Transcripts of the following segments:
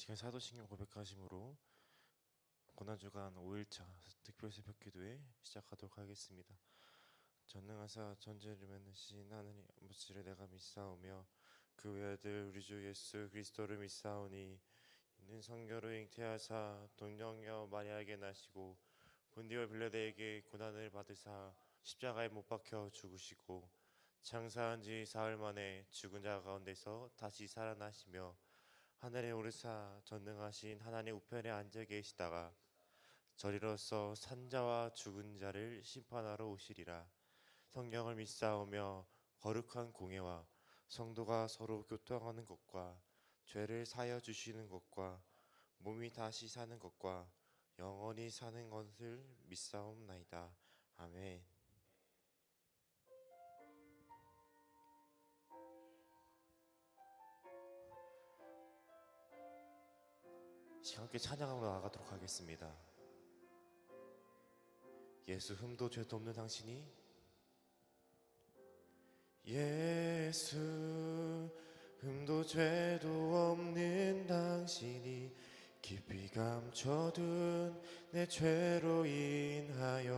시간 사도신경 고백하심으로 고난주간 5일차 특별 새벽기도회 시작하도록 하겠습니다. 전능하사 전지를 만드신 하느님 아버지를 내가 믿사오며 그 외아들 우리 주 예수 그리스도를 믿사오니 이는 성결로 잉태하사 동정녀 마리아에게 나시고 본디오 빌라데에게 고난을 받으사 십자가에 못 박혀 죽으시고 장사한 지 사흘 만에 죽은 자 가운데서 다시 살아나시며 하늘에 오르사 전능하신 하나님 우편에 앉아 계시다가 저리로서 산자와 죽은 자를 심판하러 오시리라. 성경을 믿사오며 거룩한 공예와 성도가 서로 교통하는 것과 죄를 사여 주시는 것과 몸이 다시 사는 것과 영원히 사는 것을 믿사옵나이다. 아멘. 함께 찬양하러 나아가도록 하겠습니다. 예수 흠도 죄도 없는 당신이 예수 흠도 죄도 없는 당신이 깊이 감춰둔 내 죄로 인하여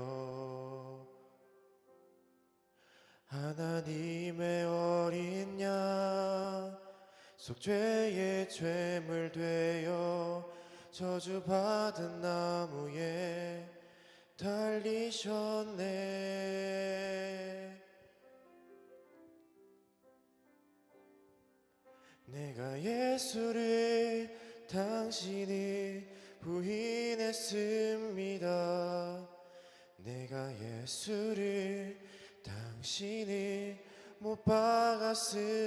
하나님의 어린 양 속죄의 죄물 되어 저주받은 나무에 달리셨네. 내가 예수를 당신이 부인했습니다. 내가 예수를 당신이 못 박았습니다.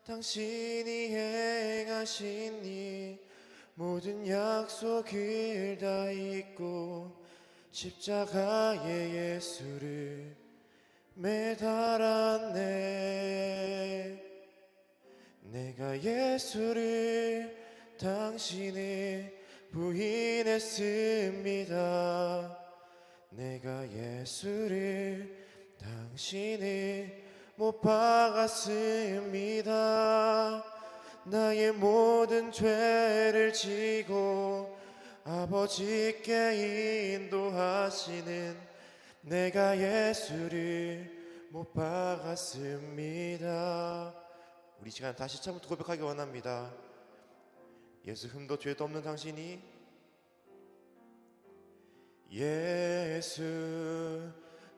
당신이 행하신 이 모든 약속을 다 잊고 십자가에 예수를 매달았네. 내가 예수를 당신이 부인했습니다. 내가 예수를 당신이 못 박았습니다. 나의 모든 죄를 지고 아버지께 인도하시는 내가 예수를 못 박았습니다. 우리 시간 다시 처음부터 고백하기 원합니다. 예수 흠도 죄도 없는 당신이 예수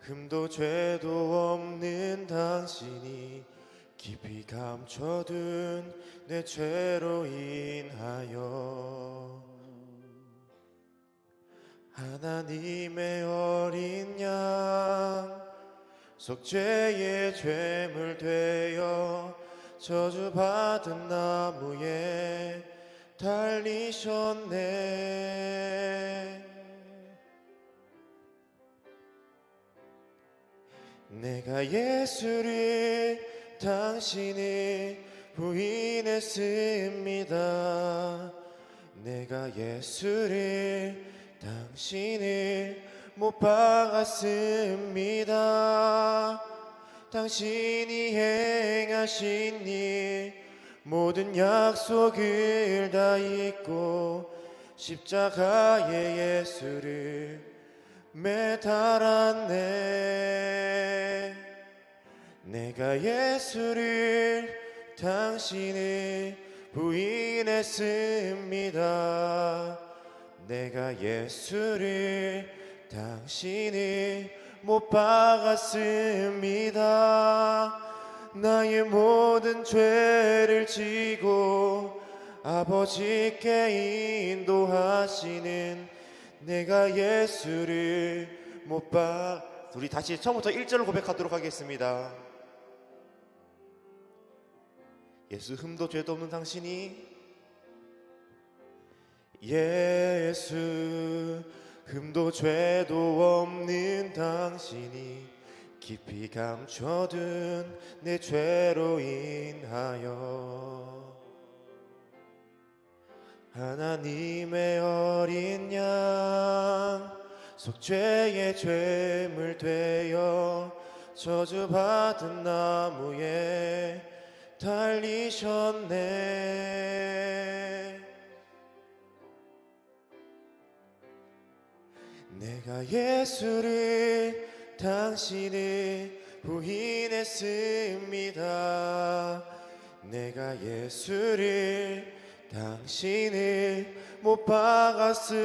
흠도 죄도 없는 당신이 깊이 감춰둔 내 죄로 인하여 하나님의 어린 양 속죄의 죄물 되어 저주받은 나무에 달리셨네. 내가 예수를 당신이 부인했습니다. 내가 예수를 당신을 못 박았습니다. 당신이 행하신 이 모든 약속을 다 잊고 십자가에 예수를 매달았네. 내가 예수를 당신을 부인했습니다. 내가 예수를 당신을 못 박았습니다. 나의 모든 죄를 지고 아버지께 인도하시는 내가 예수를 못 박. 우리 다시 처음부터 1절을 고백하도록 하겠습니다. 예수 흠도 죄도 없는 당신이 예수 흠도 죄도 없는 당신이 깊이 감춰둔 내 죄로 인하여 하나님의 어린 양 속죄의 죄물 되어 저주받은 나무에 달리셨네. 내가 예수를 당신을 부인했습니다. 내가 예수를 당신을 못 박았습니다.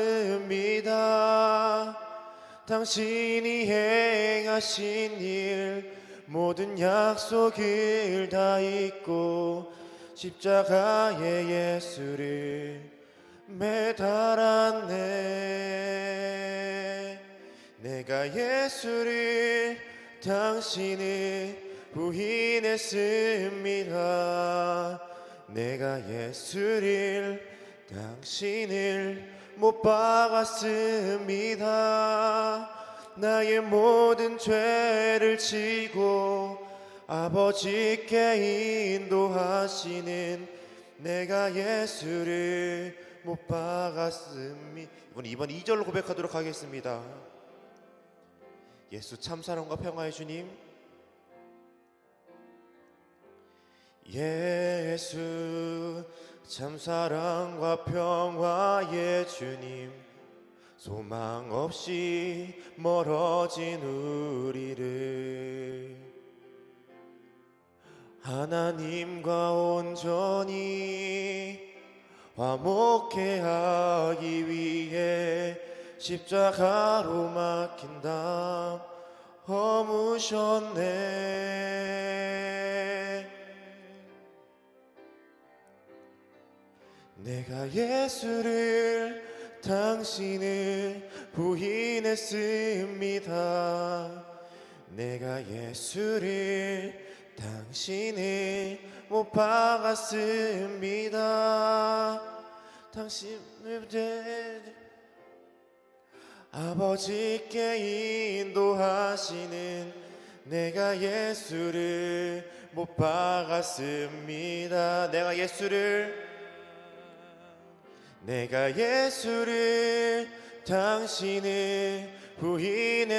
당신이 행하신 일 모든 약속을 다 잊고 십자가에 예수를 매달았네. 내가 예수를 당신을 부인했습니다. 내가 예수를 당신을 못 박았습니다. 나의 모든 죄를 지고 아버지께 인도하시는 내가 예수를 못 박았습니다. 이번 2절로 고백하도록 하겠습니다. 예수 참 사랑과 평화의 주님, 예수 참 사랑과 평화의 주님, 소망 없이 멀어진 우리를 하나님과 온전히 화목케 하기 위해 십자가로 막힌 담 허무셨네. 내가 예수를 당신을 부인했습니다. 내가 예수를 당신을 못 박았습니다. 당신을 아버지께 인도하시는 내가 예수를 못 박았습니다. 내가 예수를 당신을 부인했습니다.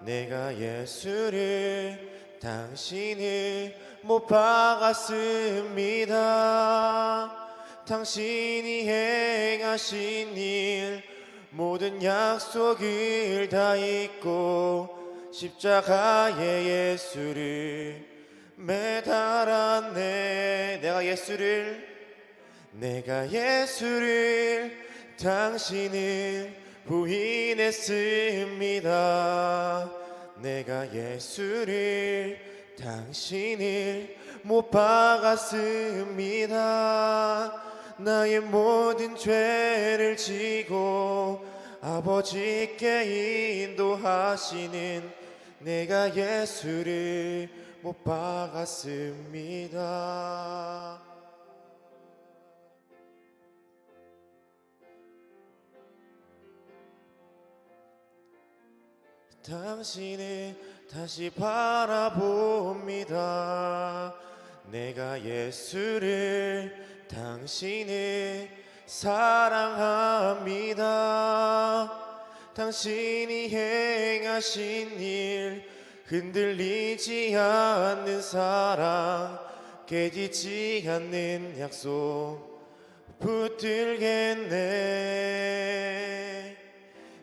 내가 예수를 당신을 못 박았습니다. 당신이 행하신 일 모든 약속을 다 잊고 십자가에 예수를 매달았네. 내가 예수를 당신을 부인했습니다. 내가 예수를 당신을 못 박았습니다. 나의 모든 죄를 지고 아버지께 인도하시는 내가 예수를 못 박았습니다. 당신을 다시 바라봅니다. 내가 예수를 당신을 사랑합니다. 당신이 행하신 일 흔들리지 않는 사랑, 깨지지 않는 약속 붙들겠네.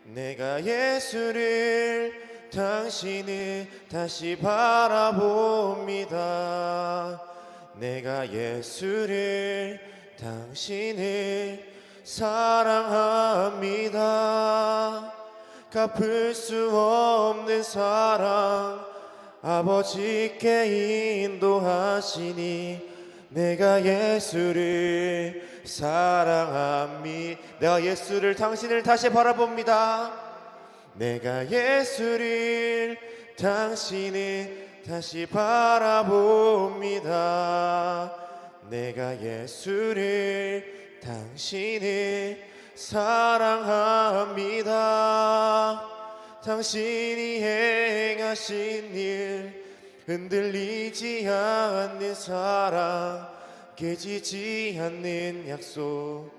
내가 예수를 당신을 다시 바라봅니다. 내가 예수를 당신을 사랑합니다. 갚을 수 없는 사랑 아버지께 인도하시니 내가 예수를 사랑합니다. 내가 예수를 당신을 다시 바라봅니다. 내가 예수를 당신을 다시 바라봅니다. 내가 예수를 당신을 사랑합니다. 당신이 행하신 일 흔들리지 않는 사랑, 깨지지 않는 약속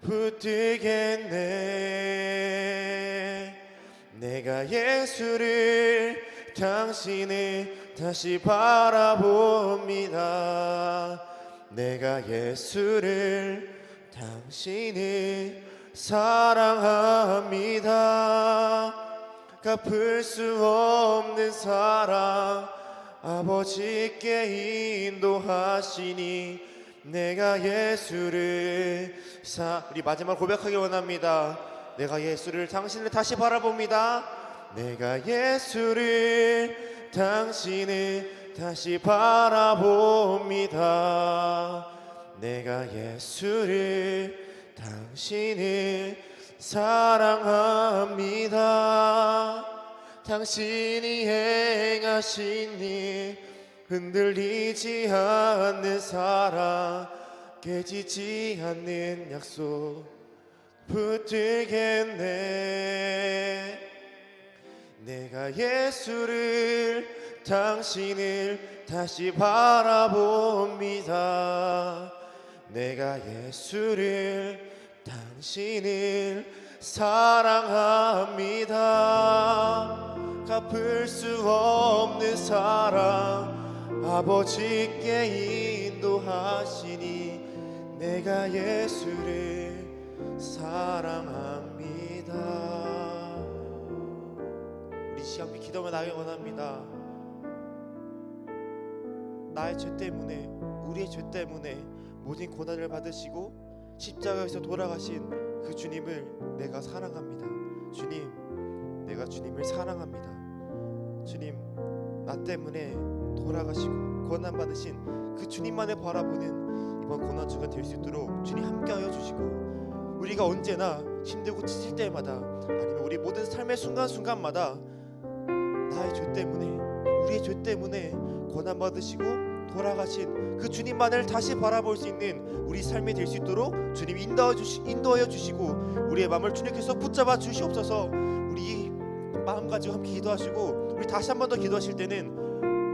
붙들겠네. 내가 예수를 당신을 다시 바라봅니다. 내가 예수를 당신을 사랑합니다. 갚을 수 없는 사랑 아버지께 인도하시니 내가 예수를 우리 마지막 고백하기 원합니다. 내가 예수를 당신을 다시 바라봅니다. 내가 예수를 당신을 다시 바라봅니다. 내가 예수를 당신을 사랑합니다. 당신이 행하신 일 흔들리지 않는 사랑 깨지지 않는 약속 붙들겠네. 내가 예수를 당신을 다시 바라봅니다. 내가 예수를 당신을 사랑합니다. 갚을 수 없는 사랑 아버지께 인도하시니 내가 예수를 사랑합니다. 우리 시간이 기도만 하기 원합니다. 나의 죄 때문에, 우리의 죄 때문에 모든 고난을 받으시고 십자가에서 돌아가신 그 주님을 내가 사랑합니다. 주님, 내가 주님을 사랑합니다. 주님, 나 때문에 돌아가시고 고난 받으신 그 주님만을 바라보는 이번 고난주가 될 수 있도록 주님 함께하여 주시고, 우리가 언제나 힘들고 지칠 때마다 아니면 우리 모든 삶의 순간순간마다 나의 죄 때문에, 우리의 죄 때문에 고난 받으시고 돌아가신 그 주님만을 다시 바라볼 수 있는 우리 삶이 될 수 있도록 주님 인도하여 주시고 우리의 마음을 주님께서 붙잡아 주시옵소서. 우리 마음 가지고 함께 기도하시고, 우리 다시 한 번 더 기도하실 때는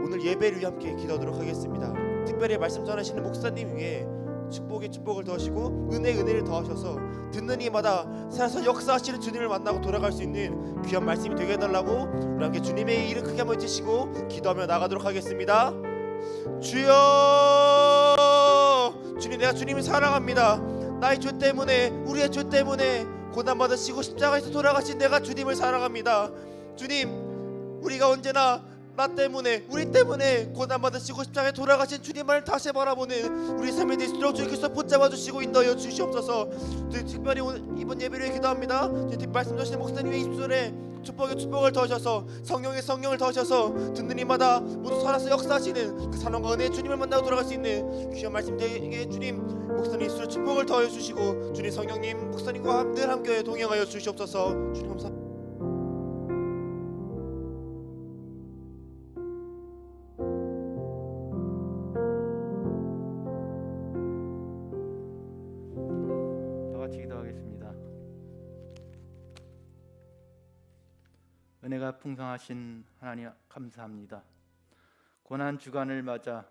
오늘 예배를 위해 함께 기도하도록 하겠습니다. 특별히 말씀 전하시는 목사님 위에 축복에 축복을 더하시고 은혜를 더하셔서 듣는 이마다 살아서 역사하시는 주님을 만나고 돌아갈 수 있는 귀한 말씀이 되게 해달라고 우리 함께 주님의 이름 크게 한번 외치시고 기도하며 나가도록 하겠습니다. 주여, 주님, 내가 주님을 사랑합니다. 나의 죄 때문에, 우리의 죄 때문에 고난 받으시고 십자가에서 돌아가신 내가 주님을 사랑합니다. 주님, 우리가 언제나 나 때문에, 우리 때문에 고난 받으시고 십자가에 돌아가신 주님을 다시 바라보는 우리 삶에 대해서 주께서 붙잡아 주시고 인도하여 주시옵소서. 특별히 오늘 이번 예배를 위해 기도합니다. 말씀 주시는 목사님의 입술에 축복을 더하셔서 성령을 더하셔서 듣는 이마다 모두 살아서 역사하시는 그 사랑과 은혜의 주님을 만나고 돌아갈 수 있는 귀한 말씀 되게 주님, 목사님 입술에 축복을 더하여 주시고 주님, 성령님, 목사님과 늘 함께 동행하여 주시옵소서. 주님 감사합니다. 은혜가 풍성하신 하나님 감사합니다. 고난 주간을 맞아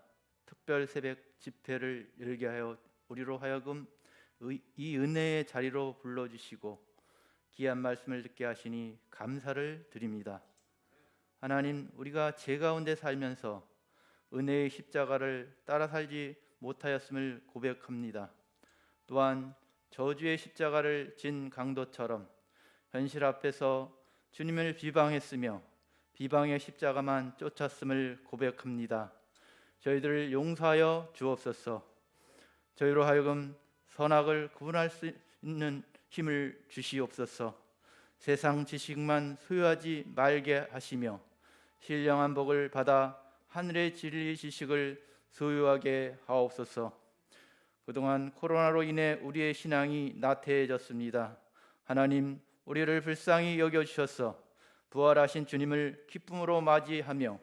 특별 새벽 집회를 열게 하여 우리로 하여금 이 은혜의 자리로 불러주시고 귀한 말씀을 듣게 하시니 감사를 드립니다. 하나님, 우리가 죄 가운데 살면서 은혜의 십자가를 따라 살지 못하였음을 고백합니다. 또한 저주의 십자가를 진 강도처럼 현실 앞에서 주님을 비방했으며 비방의 십자가만 쫓았음을 고백합니다. 저희들을 용서하여 주옵소서. 저희로 하여금 선악을 구분할 수 있는 힘을 주시옵소서. 세상 지식만 소유하지 말게 하시며 신령한 복을 받아 하늘의 진리 지식을 소유하게 하옵소서. 그동안 코로나로 인해 우리의 신앙이 나태해졌습니다. 하나님, 우리를 불쌍히 여겨주셔서 부활하신 주님을 기쁨으로 맞이하며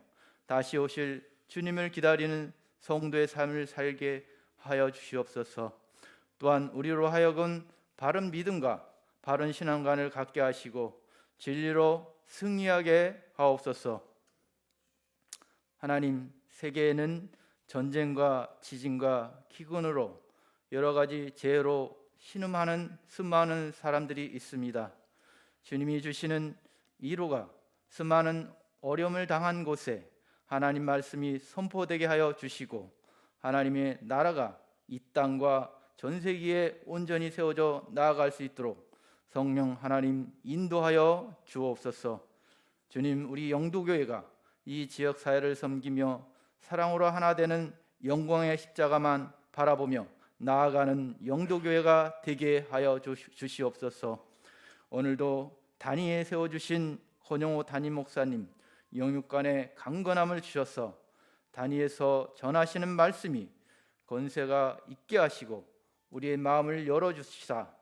다시 오실 주님을 기다리는 성도의 삶을 살게 하여 주시옵소서. 또한 우리로 하여금 바른 믿음과 바른 신앙관을 갖게 하시고 진리로 승리하게 하옵소서. 하나님, 세계에는 전쟁과 지진과 기근으로 여러 가지 재해로 신음하는 수많은 사람들이 있습니다. 주님이 주시는 위로가 수많은 어려움을 당한 곳에 하나님 말씀이 선포되게 하여 주시고 하나님의 나라가 이 땅과 전 세계에 온전히 세워져 나아갈 수 있도록 성령 하나님 인도하여 주옵소서. 주님, 우리 영도교회가 이 지역 사회를 섬기며 사랑으로 하나 되는 영광의 십자가만 바라보며 나아가는 영도교회가 되게 하여 주시옵소서. 오늘도 단위에 세워주신 권영호 담임 목사님 영육간의 강건함을 주셔서 단위에서 전하시는 말씀이 권세가 있게 하시고 우리의 마음을 열어주시사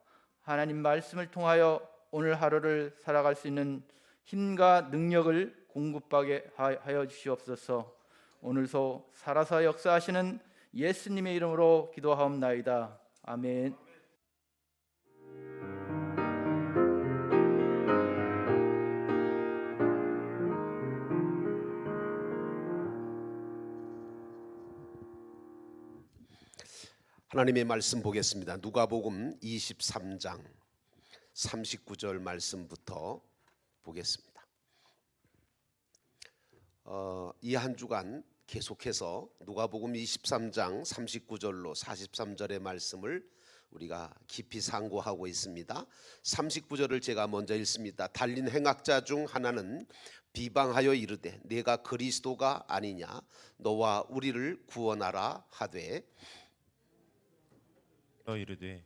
하나님 말씀을 통하여 오늘 하루를 살아갈 수 있는 힘과 능력을 공급하게 하여 주시옵소서. 오늘도 살아서 역사하시는 예수님의 이름으로 기도하옵나이다. 아멘. 하나님의 말씀 보겠습니다. 누가복음 23장 39절 말씀부터 보겠습니다. 이 한 주간 계속해서 누가복음 23장 39절로 43절의 말씀을 우리가 깊이 상고하고 있습니다. 39절을 제가 먼저 읽습니다. 달린 행악자 중 하나는 비방하여 이르되 내가 그리스도가 아니냐 너와 우리를 구원하라 하되 이르되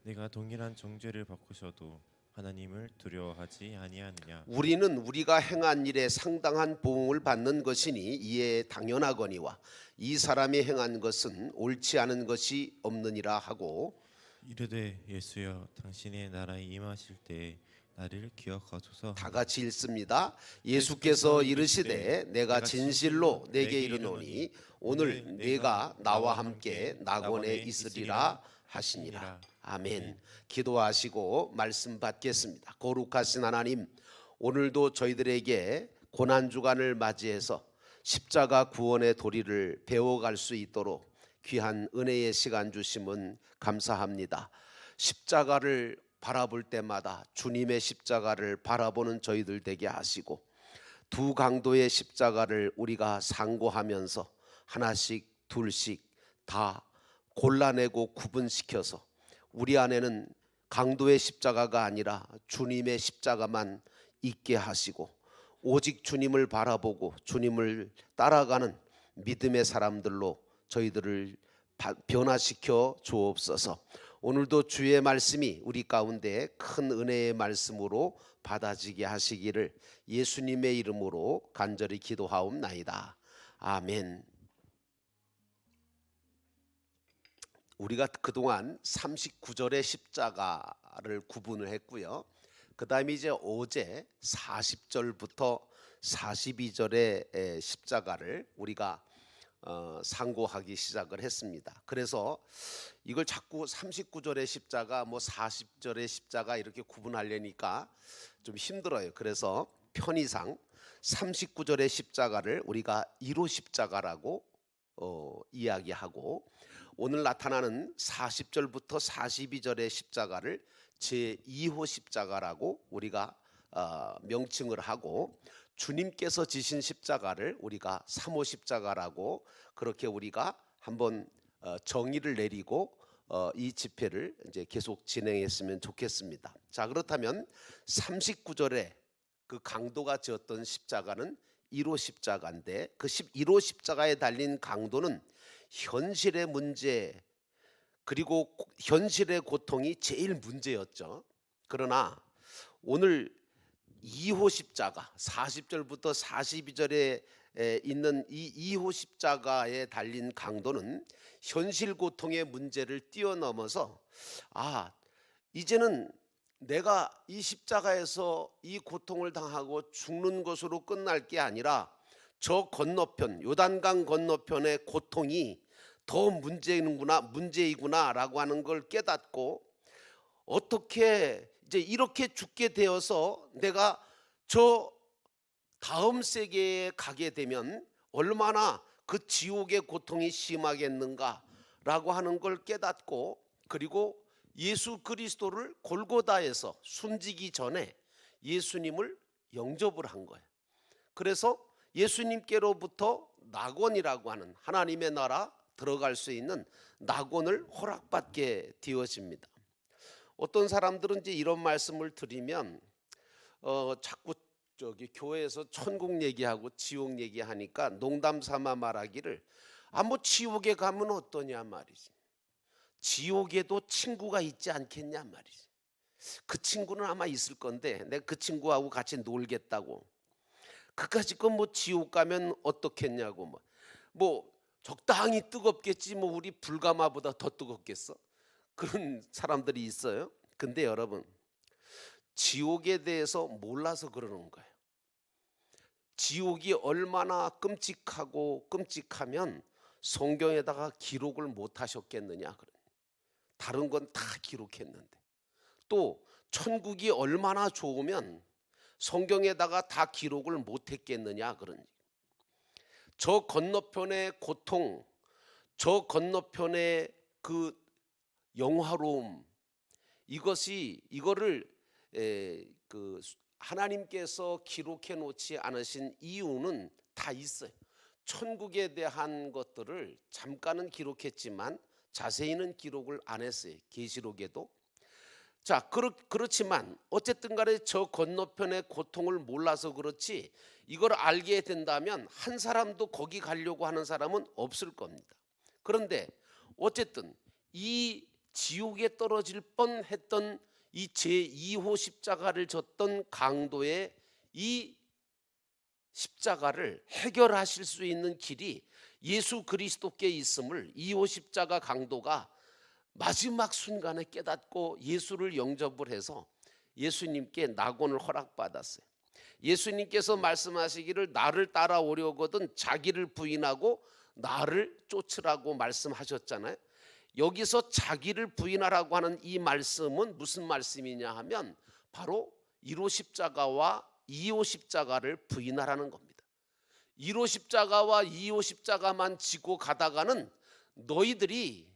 내가 동일한 정죄를 받고서도 하나님을 두려워하지 아니하느냐. 우리는 우리가 행한 일에 상당한 보응을 받는 것이니 이에 당연하거니와 이 사람이 행한 것은 옳지 않은 것이 없느니라 하고 이르되 예수여 당신의 나라에 임하실 때에 나를 기억하소서. 다 같이 읽습니다. 예수께서 이르시되 내가 진실로 내게 이르노니 오늘 네가 나와 함께 낙원에 있으리라 하시니라. 아멘. 기도하시고 말씀 받겠습니다. 거룩하신 하나님, 오늘도 저희들에게 고난주간을 맞이해서 십자가 구원의 도리를 배워갈 수 있도록 귀한 은혜의 시간 주심은 감사합니다. 십자가를 바라볼 때마다 주님의 십자가를 바라보는 저희들 되게 하시고 두 강도의 십자가를 우리가 상고하면서 하나씩 둘씩 다 골라내고 구분시켜서 우리 안에는 강도의 십자가가 아니라 주님의 십자가만 있게 하시고 오직 주님을 바라보고 주님을 따라가는 믿음의 사람들로 저희들을 변화시켜 주옵소서. 오늘도 주의 말씀이 우리 가운데 큰 은혜의 말씀으로 받아지게 하시기를 예수님의 이름으로 간절히 기도하옵나이다. 아멘. 우리가 그동안 39절의 십자가를 구분을 했고요. 그 다음에 이제 어제 40절부터 42절의 십자가를 우리가 상고하기 시작을 했습니다. 그래서 이걸 자꾸 39절의 십자가, 뭐 40절의 십자가 이렇게 구분하려니까 좀 힘들어요. 그래서 편의상 39절의 십자가를 우리가 1호 십자가라고 이야기하고 오늘 나타나는 40절부터 42절의 십자가를 제2호 십자가라고 우리가 명칭을 하고 주님께서 지신 십자가를 우리가 3호 십자가라고 그렇게 우리가 한번 정의를 내리고 이 집회를 이제 계속 진행했으면 좋겠습니다. 자, 그렇다면 39절에 그 강도가 지었던 십자가는 1호 십자가인데 그 1호 십자가에 달린 강도는 현실의 문제 그리고 현실의 고통이 제일 문제였죠. 그러나 오늘 2호 십자가 40절부터 42절에 있는 이 2호 십자가에 달린 강도는 현실 고통의 문제를 뛰어넘어서 이제는 내가 이 십자가에서 이 고통을 당하고 죽는 것으로 끝날 게 아니라 저 건너편 요단강 건너편의 고통이 더 문제이구나라고 하는 걸 깨닫고 어떻게 이제 이렇게 죽게 되어서 내가 저 다음 세계에 가게 되면 얼마나 그 지옥의 고통이 심하겠는가라고 하는 걸 깨닫고 그리고 예수 그리스도를 골고다에서 숨지기 전에 예수님을 영접을 한 거예요. 그래서 예수님께로부터 낙원이라고 하는 하나님의 나라 들어갈 수 있는 낙원을 허락받게 되어집니다. 어떤 사람들은 이제 이런 말씀을 드리면 자꾸 교회에서 천국 얘기하고 지옥 얘기하니까 농담 삼아 말하기를 뭐 지옥에 가면 어떠냐 말이지. 지옥에도 친구가 있지 않겠냐 말이지. 그 친구는 아마 있을 건데 내가 그 친구하고 같이 놀겠다고. 그까짓 건 뭐 지옥 가면 어떻겠냐고 뭐 적당히 뜨겁겠지 뭐 우리 불가마보다 더 뜨겁겠어? 그런 사람들이 있어요. 근데 여러분, 지옥에 대해서 몰라서 그러는 거예요. 지옥이 얼마나 끔찍하고 끔찍하면 성경에다가 기록을 못 하셨겠느냐. 다른 건 다 기록했는데. 또 천국이 얼마나 좋으면 성경에다가 다 기록을 못 했겠느냐. 저 건너편의 고통, 저 건너편의 그 영화로움, 이거를 하나님께서 기록해 놓지 않으신 이유는 다 있어요. 천국에 대한 것들을 잠깐은 기록했지만 자세히는 기록을 안 했어요. 계시록에도. 자, 그렇지만 어쨌든 간에 저 건너편의 고통을 몰라서 그렇지 이걸 알게 된다면 한 사람도 거기 가려고 하는 사람은 없을 겁니다. 그런데 어쨌든 이 지옥에 떨어질 뻔했던 이 제2호 십자가를 졌던 강도의 이 십자가를 해결하실 수 있는 길이 예수 그리스도께 있음을 2호 십자가 강도가 마지막 순간에 깨닫고 예수를 영접을 해서 예수님께 낙원을 허락받았어요. 예수님께서 말씀하시기를 나를 따라오려거든 자기를 부인하고 나를 쫓으라고 말씀하셨잖아요. 여기서 자기를 부인하라고 하는 이 말씀은 무슨 말씀이냐 하면 바로 1호 십자가와 2호 십자가를 부인하라는 겁니다. 1호 십자가와 2호 십자가만 지고 가다가는 너희들이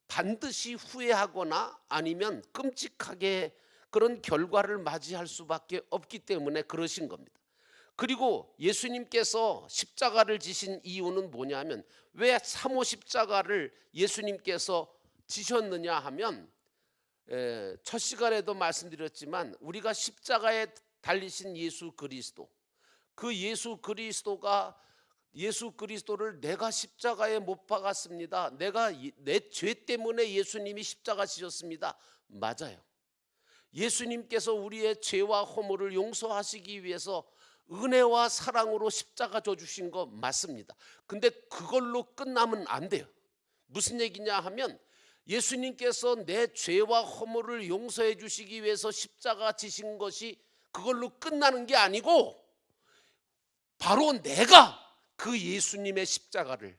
반드시 후회하거나 아니면 끔찍하게 그런 결과를 맞이할 수밖에 없기 때문에 그러신 겁니다. 그리고 예수님께서 십자가를 지신 이유는 뭐냐면 왜 3호 십자가를 예수님께서 지셨느냐 하면 첫 시간에도 말씀드렸지만 우리가 십자가에 달리신 예수 그리스도, 그 예수 그리스도를 내가 십자가에 못 박았습니다. 내가 내 죄 때문에 예수님이 십자가 지셨습니다. 맞아요. 예수님께서 우리의 죄와 허물을 용서하시기 위해서 은혜와 사랑으로 십자가 져 주신 거 맞습니다. 근데 그걸로 끝나면 안 돼요. 무슨 얘기냐 하면 예수님께서 내 죄와 허물을 용서해 주시기 위해서 십자가 지신 것이 그걸로 끝나는 게 아니고 바로 내가 그 예수님의 십자가를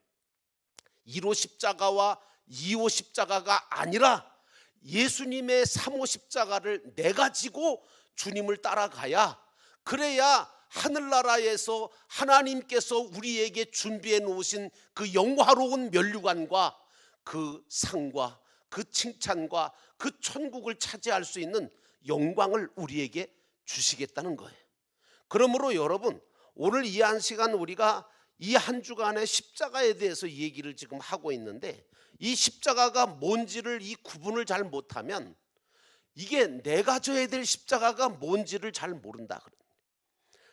1호 십자가와 2호 십자가가 아니라 예수님의 3호 십자가를 내가 지고 주님을 따라가야, 그래야 하늘나라에서 하나님께서 우리에게 준비해 놓으신 그 영화로운 면류관과 그 상과 그 칭찬과 그 천국을 차지할 수 있는 영광을 우리에게 주시겠다는 거예요. 그러므로 여러분, 오늘 이 한 시간 우리가 이 한 주간의 십자가에 대해서 얘기를 지금 하고 있는데, 이 십자가가 뭔지를 이 구분을 잘 못하면 이게 내가 져야 될 십자가가 뭔지를 잘 모른다.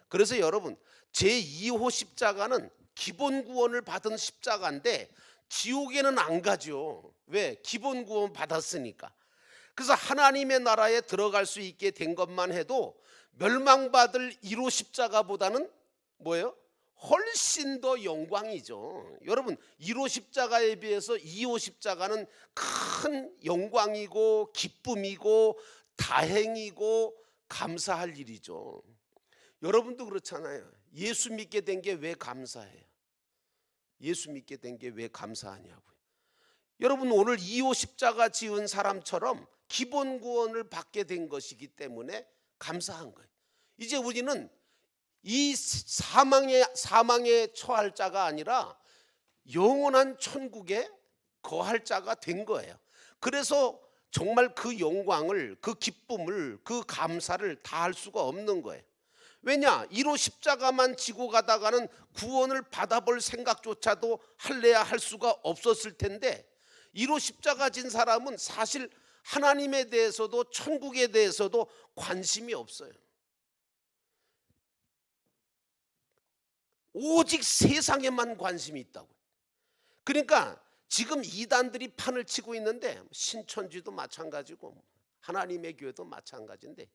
그래서 여러분, 제2호 십자가는 기본 구원을 받은 십자가인데 지옥에는 안 가죠. 왜? 기본 구원 받았으니까. 그래서 하나님의 나라에 들어갈 수 있게 된 것만 해도 멸망받을 1호 십자가보다는 뭐예요? 훨씬 더 영광이죠. 여러분, 1호 십자가에 비해서 2호 십자가는 큰 영광이고 기쁨이고 다행이고 감사할 일이죠. 여러분도 그렇잖아요. 예수 믿게 된 게 왜 감사해요? 예수 믿게 된 게 왜 감사하냐고요. 여러분, 오늘 2호 십자가 지은 사람처럼 기본 구원을 받게 된 것이기 때문에 감사한 거예요. 이제 우리는 이 사망에 처할 자가 아니라 영원한 천국에 거할 자가 된 거예요. 그래서 정말 그 영광을, 그 기쁨을, 그 감사를 다 할 수가 없는 거예요. 왜냐? 1호 십자가만 지고 가다가는 구원을 받아볼 생각조차도 할래야 할 수가 없었을 텐데 1호 십자가 진 사람은 사실 하나님에 대해서도 천국에 대해서도 관심이 없어요. 오직 세상에만 관심이 있다고. 그러니까 지금 이단들이 판을 치고 있는데 신천지도 마찬가지고 하나님의 교회도 마찬가지인데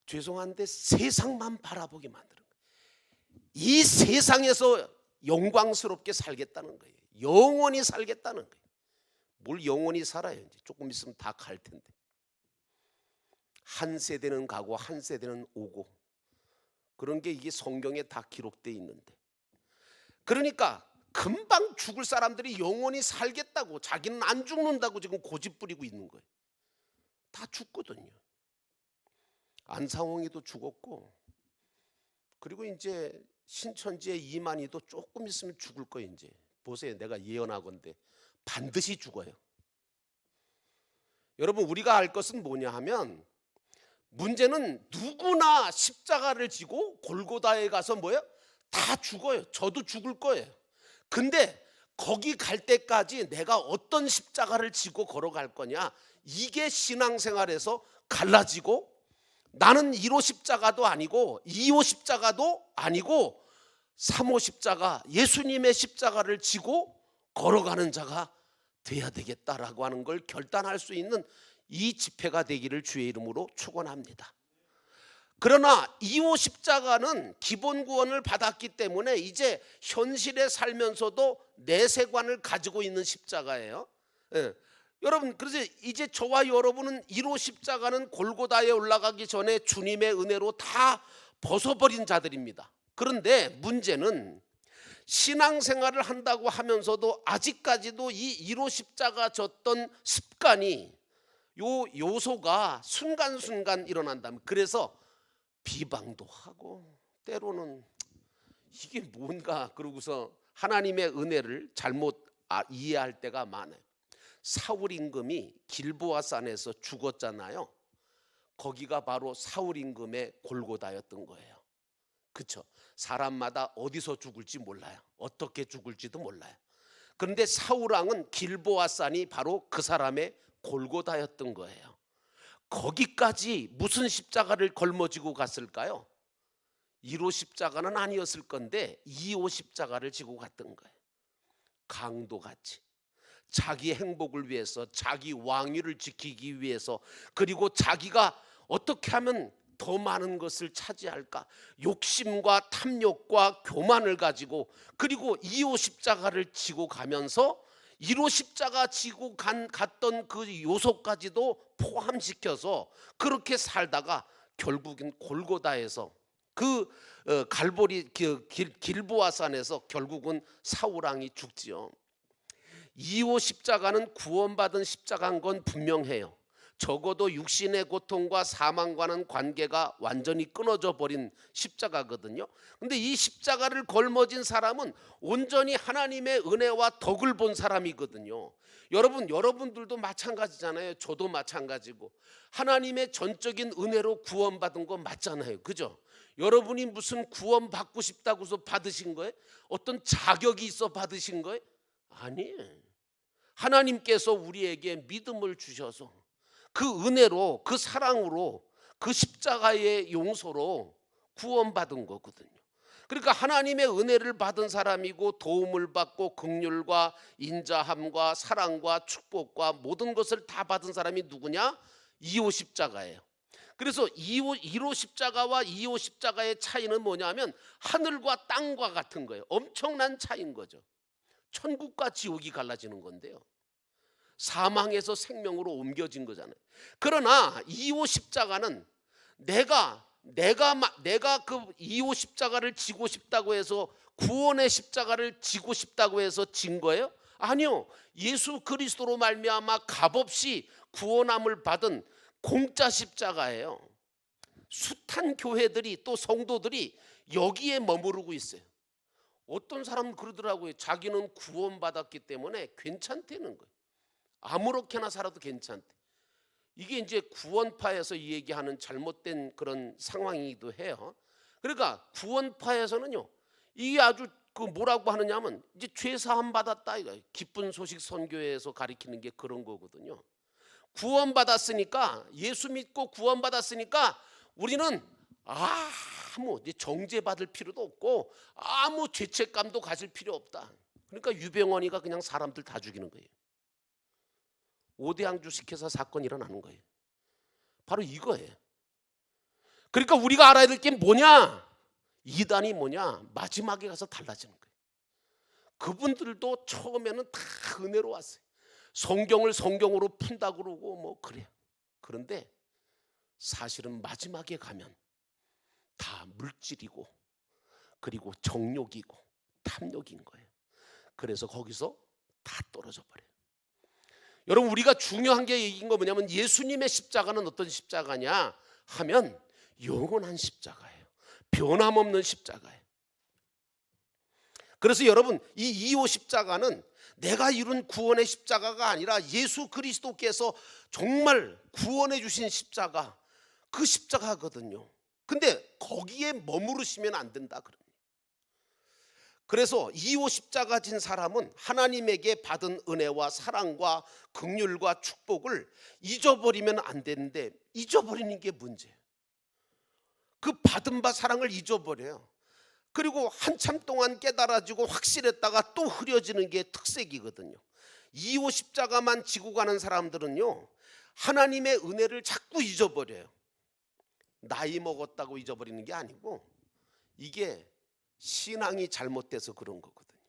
죄송한데 세상만 바라보게 만드는 거예요. 이 세상에서 영광스럽게 살겠다는 거예요. 영원히 살겠다는 거예요. 뭘 영원히 살아요. 이제 조금 있으면 다 갈 텐데. 한 세대는 가고 한 세대는 오고 그런 게 이게 성경에 다 기록되어 있는데 그러니까 금방 죽을 사람들이 영원히 살겠다고 자기는 안 죽는다고 지금 고집 부리고 있는 거예요. 다 죽거든요. 안상홍이도 죽었고 그리고 이제 신천지의 이만희도 조금 있으면 죽을 거예요. 이제 보세요. 내가 예언하건대 반드시 죽어요. 여러분 우리가 알 것은 뭐냐 하면 문제는 누구나 십자가를 지고 골고다에 가서 뭐예요? 다 죽어요. 저도 죽을 거예요. 근데 거기 갈 때까지 내가 어떤 십자가를 지고 걸어갈 거냐 이게 신앙생활에서 갈라지고 나는 1호 십자가도 아니고 2호 십자가도 아니고 3호 십자가 예수님의 십자가를 지고 걸어가는 자가 돼야 되겠다라고 하는 걸 결단할 수 있는 이 집회가 되기를 주의 이름으로 축원합니다. 그러나 2호 십자가는 기본 구원을 받았기 때문에 이제 현실에 살면서도 내세관을 가지고 있는 십자가예요. 예. 여러분 그래서 이제 저와 여러분은 1호 십자가는 골고다에 올라가기 전에 주님의 은혜로 다 벗어버린 자들입니다. 그런데 문제는 신앙생활을 한다고 하면서도 아직까지도 이 1호 십자가 졌던 습관이 요 요소가 순간순간 일어난다면 그래서 비방도 하고 때로는 이게 뭔가 그러고서 하나님의 은혜를 잘못 이해할 때가 많아요. 사울 임금이 길보아 산에서 죽었잖아요. 거기가 바로 사울 임금의 골고다였던 거예요. 그렇죠? 사람마다 어디서 죽을지 몰라요. 어떻게 죽을지도 몰라요. 그런데 사울 왕은 길보아 산이 바로 그 사람의 골고다였던 거예요. 거기까지 무슨 십자가를 걸머지고 갔을까요? 1호 십자가는 아니었을 건데 2호 십자가를 지고 갔던 거예요. 강도같이 자기 행복을 위해서 자기 왕위를 지키기 위해서 그리고 자기가 어떻게 하면 더 많은 것을 차지할까 욕심과 탐욕과 교만을 가지고 그리고 2호 십자가를 지고 가면서 1호 십자가 지고 갔던 그 요소까지도 포함시켜서 그렇게 살다가 결국엔 골고다에서 그 갈보리 길보아 산에서 결국은 사울 왕이 죽지요. 2호 십자가는 구원받은 십자가인 건 분명해요. 적어도 육신의 고통과 사망과는 관계가 완전히 끊어져 버린 십자가거든요. 근데 이 십자가를 걸머진 사람은 온전히 하나님의 은혜와 덕을 본 사람이거든요. 여러분들도 마찬가지잖아요. 저도 마찬가지고 하나님의 전적인 은혜로 구원받은 거 맞잖아요. 그죠? 여러분이 무슨 구원받고 싶다고서 받으신 거예요? 어떤 자격이 있어 받으신 거예요? 아니에요. 하나님께서 우리에게 믿음을 주셔서 그 은혜로 그 사랑으로 그 십자가의 용서로 구원받은 거거든요. 그러니까 하나님의 은혜를 받은 사람이고 도움을 받고 긍휼과 인자함과 사랑과 축복과 모든 것을 다 받은 사람이 누구냐? 2호 십자가예요. 그래서 1호 십자가와 2호 십자가의 차이는 뭐냐면 하늘과 땅과 같은 거예요. 엄청난 차이인 거죠. 천국과 지옥이 갈라지는 건데요. 사망에서 생명으로 옮겨진 거잖아요. 그러나 2호 십자가는 내가 그 2호 십자가를 지고 싶다고 해서 구원의 십자가를 지고 싶다고 해서 진 거예요? 아니요. 예수 그리스도로 말미암아 값없이 구원함을 받은 공짜 십자가예요. 숱한 교회들이 또 성도들이 여기에 머무르고 있어요. 어떤 사람은 그러더라고요. 자기는 구원받았기 때문에 괜찮다는 거예요. 아무렇게나 살아도 괜찮대. 이게 이제 구원파에서 이 얘기하는 잘못된 그런 상황이기도 해요. 그러니까 구원파에서는요, 이게 아주 그 뭐라고 하느냐면 이제 죄 사함 받았다 이거 기쁜 소식 선교회에서 가리키는 게 그런 거거든요. 구원 받았으니까, 예수 믿고 구원 받았으니까 우리는 아무 이제 정죄 받을 필요도 없고 아무 죄책감도 가질 필요 없다. 그러니까 유병원이가 그냥 사람들 다 죽이는 거예요. 오대양 주식회사 사건 일어나는 거예요. 바로 이거예요. 그러니까 우리가 알아야 될 게 뭐냐? 이단이 뭐냐? 마지막에 가서 달라지는 거예요. 그분들도 처음에는 다 은혜로 왔어요. 성경을 성경으로 푼다 그러고 뭐 그래요. 그런데 사실은 마지막에 가면 다 물질이고 그리고 정욕이고 탐욕인 거예요. 그래서 거기서 다 떨어져 버려요. 여러분, 우리가 중요한 게 얘기인 거 뭐냐면 예수님의 십자가는 어떤 십자가냐 하면 영원한 십자가예요. 변함없는 십자가예요. 그래서 여러분, 이 2호 십자가는 내가 이룬 구원의 십자가가 아니라 예수 그리스도께서 정말 구원해 주신 십자가, 그 십자가거든요. 근데 거기에 머무르시면 안 된다 그럽니다. 그래서 2호 십자가 진 사람은 하나님에게 받은 은혜와 사랑과 긍휼과 축복을 잊어버리면 안 되는데 잊어버리는 게 문제예요. 그 받은 바 사랑을 잊어버려요. 그리고 한참 동안 깨달아지고 확실했다가 또 흐려지는 게 특색이거든요. 2호 십자가만 지고 가는 사람들은요, 하나님의 은혜를 자꾸 잊어버려요. 나이 먹었다고 잊어버리는 게 아니고 이게 신앙이 잘못돼서 그런 거거든요.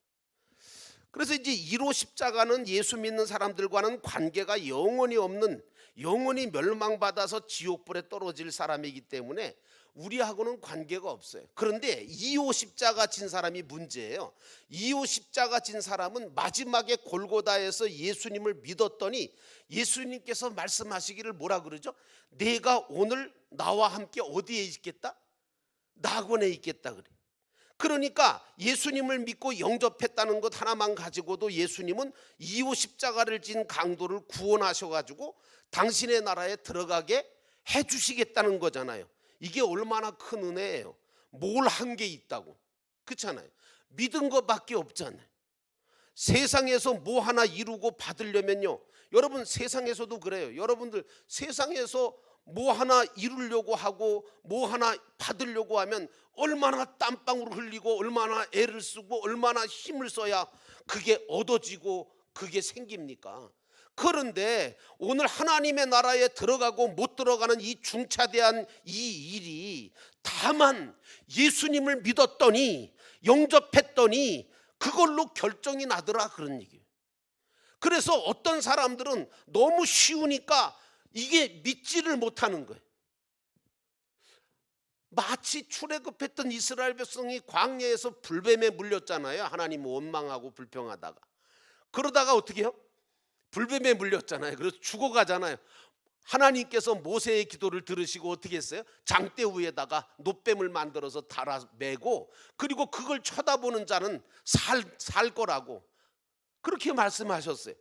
그래서 이제 1호 십자가는 예수 믿는 사람들과는 관계가 영원히 없는, 영원히 멸망받아서 지옥불에 떨어질 사람이기 때문에 우리하고는 관계가 없어요. 그런데 2호 십자가 진 사람이 문제예요. 2호 십자가 진 사람은 마지막에 골고다에서 예수님을 믿었더니 예수님께서 말씀하시기를 뭐라 그러죠? 내가 오늘 나와 함께 어디에 있겠다? 낙원에 있겠다 그래. 그러니까 예수님을 믿고 영접했다는 것 하나만 가지고도 예수님은 2호 십자가를 진 강도를 구원하셔가지고 당신의 나라에 들어가게 해주시겠다는 거잖아요. 이게 얼마나 큰 은혜예요. 뭘 한 게 있다고. 그렇잖아요. 믿은 것밖에 없잖아요. 세상에서 뭐 하나 이루고 받으려면요, 여러분 세상에서도 그래요. 여러분들 세상에서 뭐 하나 이루려고 하고 뭐 하나 받으려고 하면 얼마나 땀방울 흘리고 얼마나 애를 쓰고 얼마나 힘을 써야 그게 얻어지고 그게 생깁니까? 그런데 오늘 하나님의 나라에 들어가고 못 들어가는 이 중차대한 이 일이 다만 예수님을 믿었더니 영접했더니 그걸로 결정이 나더라 그런 얘기예요. 그래서 어떤 사람들은 너무 쉬우니까 이게 믿지를 못하는 거예요. 마치 출애굽했던 이스라엘 백성이 광야에서 불뱀에 물렸잖아요. 하나님 원망하고 불평하다가. 그러다가 어떻게 해요? 불뱀에 물렸잖아요. 그래서 죽어가잖아요. 하나님께서 모세의 기도를 들으시고 어떻게 했어요? 장대 위에다가 놋뱀을 만들어서 달아 매고 그리고 그걸 쳐다보는 자는 살 거라고 그렇게 말씀하셨어요.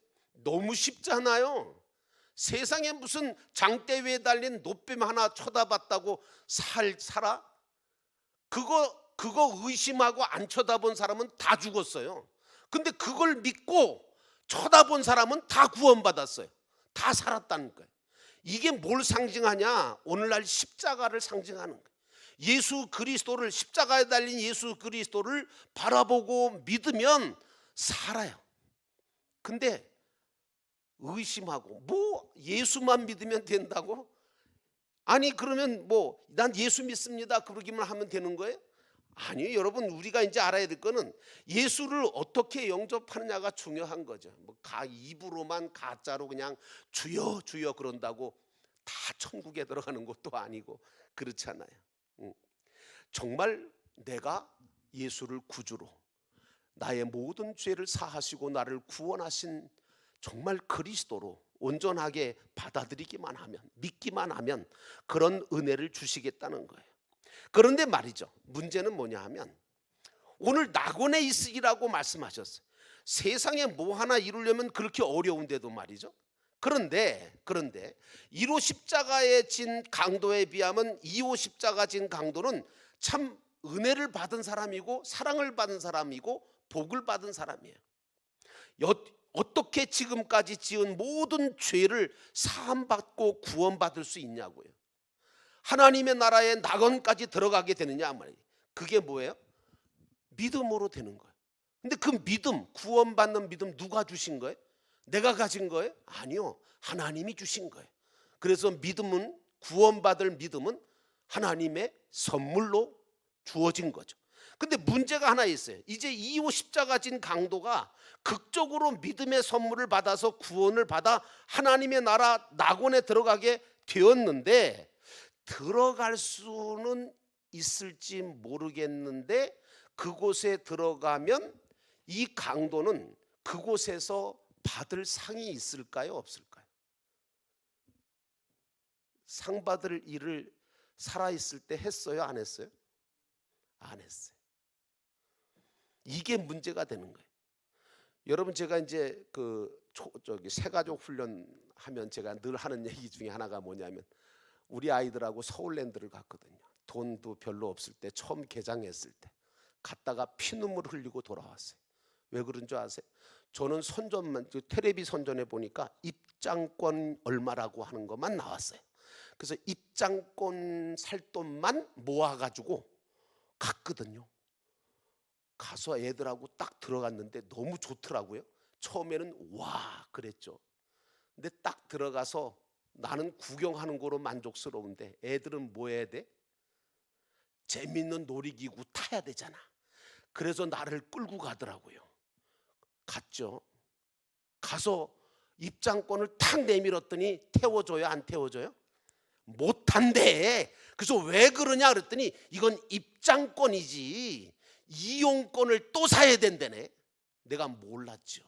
너무 쉽잖아요. 세상에 무슨 장대 위에 달린 놋뱀 하나 쳐다봤다고 살아? 그거 의심하고 안 쳐다본 사람은 다 죽었어요. 근데 그걸 믿고 쳐다본 사람은 다 구원받았어요. 다 살았다는 거예요. 이게 뭘 상징하냐? 오늘날 십자가를 상징하는 거예요. 예수 그리스도를, 십자가에 달린 예수 그리스도를 바라보고 믿으면 살아요. 근데 의심하고 뭐 예수만 믿으면 된다고? 아니 그러면 뭐 난 예수 믿습니다 그러기만 하면 되는 거예요? 아니요. 여러분, 우리가 이제 알아야 될 거는 예수를 어떻게 영접하느냐가 중요한 거죠. 뭐 입으로만 가짜로 그냥 주여 주여 그런다고 다 천국에 들어가는 것도 아니고 그렇잖아요. 정말 내가 예수를 구주로 나의 모든 죄를 사하시고 나를 구원하신 정말 그리스도로 온전하게 받아들이기만 하면, 믿기만 하면 그런 은혜를 주시겠다는 거예요. 그런데 말이죠, 문제는 뭐냐 하면 오늘 낙원에 있으리라고 말씀하셨어요. 세상에 뭐 하나 이루려면 그렇게 어려운데도 말이죠, 그런데 1호 십자가에 진 강도에 비하면 2호 십자가 진 강도는 참 은혜를 받은 사람이고 사랑을 받은 사람이고 복을 받은 사람이에요. 어떻게 지금까지 지은 모든 죄를 사함받고 구원받을 수 있냐고요. 하나님의 나라에 낙원까지 들어가게 되느냐 말이에요. 그게 뭐예요? 믿음으로 되는 거예요. 근데 그 믿음, 구원받는 믿음 누가 주신 거예요? 내가 가진 거예요? 아니요, 하나님이 주신 거예요. 그래서 믿음은, 구원받을 믿음은 하나님의 선물로 주어진 거죠. 근데 문제가 하나 있어요. 이제 2호 십자가 진 강도가 극적으로 믿음의 선물을 받아서 구원을 받아 하나님의 나라 낙원에 들어가게 되었는데, 들어갈 수는 있을지 모르겠는데 그곳에 들어가면 이 강도는 그곳에서 받을 상이 있을까요, 없을까요? 상 받을 일을 살아있을 때 했어요, 안 했어요? 안 했어요. 이게 문제가 되는 거예요. 여러분, 제가 이제 새가족 훈련하면 제가 늘 하는 얘기 중에 하나가 뭐냐면, 우리 아이들하고 서울랜드를 갔거든요. 돈도 별로 없을 때, 처음 개장했을 때 갔다가 피눈물 흘리고 돌아왔어요. 왜 그런 줄 아세요? 저는 선전만, 텔레비 선전에 보니까 입장권 얼마라고 하는 것만 나왔어요. 그래서 입장권 살 돈만 모아가지고 갔거든요. 가서 애들하고 딱 들어갔는데 너무 좋더라고요. 처음에는 와 그랬죠. 근데 딱 들어가서 나는 구경하는 거로 만족스러운데 애들은 뭐 해야 돼? 재밌는 놀이기구 타야 되잖아. 그래서 나를 끌고 가더라고요. 갔죠. 가서 입장권을 탁 내밀었더니 태워줘요, 안 태워줘요? 못 탄대. 그래서 왜 그러냐 그랬더니 이건 입장권이지 이용권을 또 사야 된다네. 내가 몰랐죠.